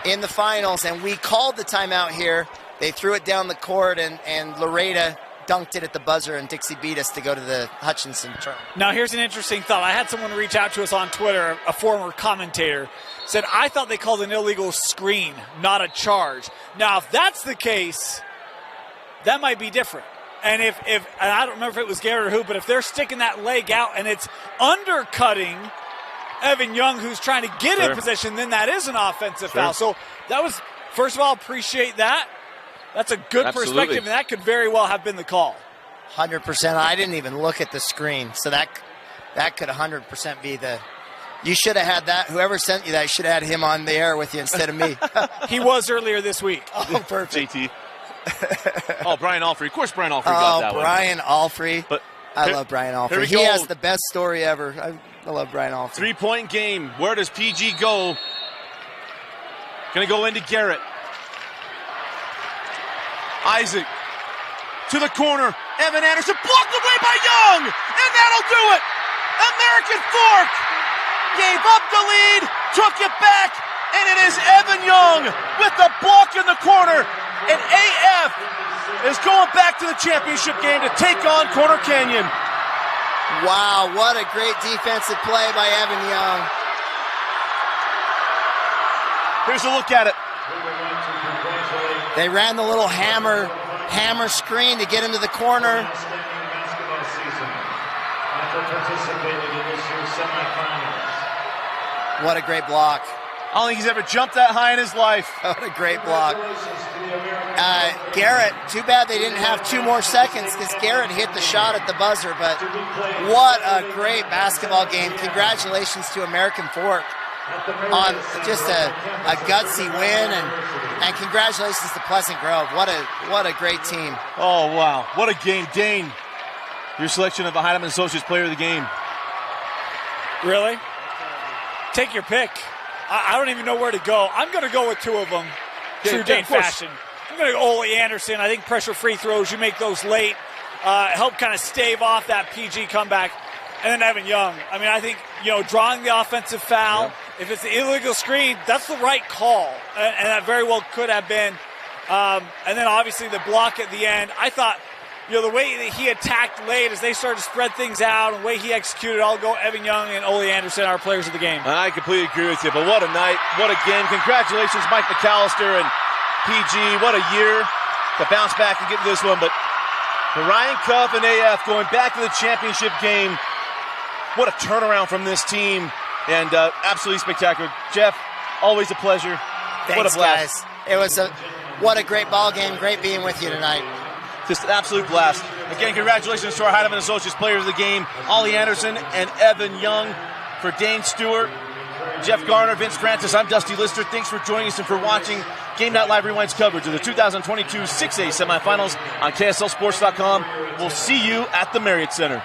in the finals, and we called the timeout here. They threw it down the court, and Loretta dunked it at the buzzer, and Dixie beat us to go to the Hutchinson tournament. Now, here's an interesting thought. I had someone reach out to us on Twitter, a former commentator, said, I thought they called an illegal screen, not a charge. Now, if that's the case, that might be different. And if and I don't remember if it was Garrett or who, but if they're sticking that leg out and it's undercutting Evan Young, who's trying to get in position, then that is an offensive foul. So that was, first of all, appreciate that. That's a good perspective, and that could very well have been the call. 100%. I didn't even look at the screen, so that could 100% be the. You should have had that. Whoever sent you that, you should have had him on the air with you instead of me. He was earlier this week. Oh, perfect. JT. Brian Alfrey. Of course, Brian Alfrey got that one. Brian Alfrey. But I love Brian Alfrey. He has the best story ever. I love Brian Alfrey. 3-point game. Where does PG go? Going to go into Garrett. Isaac to the corner. Evan Anderson blocked away by Young, and that'll do it. American Fork gave up the lead, took it back, and it is Evan Young with the block in the corner. And AF is going back to the championship game to take on Corner Canyon. Wow, what a great defensive play by Evan Young. Here's a look at it. They ran the little hammer screen to get into the corner. What a great block. I don't think he's ever jumped that high in his life. What a great block. Garrett, too bad they didn't have 2 more seconds because Garrett hit the shot at the buzzer, but what a great basketball game. Congratulations to American Fork on just a gutsy win, and congratulations to Pleasant Grove. What a great team. Oh, wow. What a game. Dane, your selection of the Heineman Associates Player of the Game. Really? Take your pick. I don't even know where to go. I'm going to go with 2 of them, true Dane fashion. I'm going to go Ollie Anderson. I think pressure free throws, you make those late, help kind of stave off that PG comeback. And then Evan Young. I mean, I think, drawing the offensive foul, if it's the illegal screen, that's the right call. And that very well could have been. And then obviously the block at the end. I thought the way that he attacked late as they started to spread things out and the way he executed, I'll go Evan Young and Ole Anderson, our players of the game. I completely agree with you, but what a night, what a game. Congratulations, Mike McAllister and PG. What a year to bounce back and get to this one. But for Ryan Cuff and AF going back to the championship game, what a turnaround from this team, and absolutely spectacular. Jeff, always a pleasure. Thanks, what a blast. guys. It was what a great ball game. Great being with you tonight. Just an absolute blast. Again, congratulations to our Heidemann Associates players of the game, Ollie Anderson and Evan Young. For Dane Stewart, Jeff Garner, Vince Francis, I'm Dusty Lister. Thanks for joining us and for watching Game Night Live Rewind's coverage of the 2022 6A semifinals on KSLSports.com. We'll see you at the Marriott Center.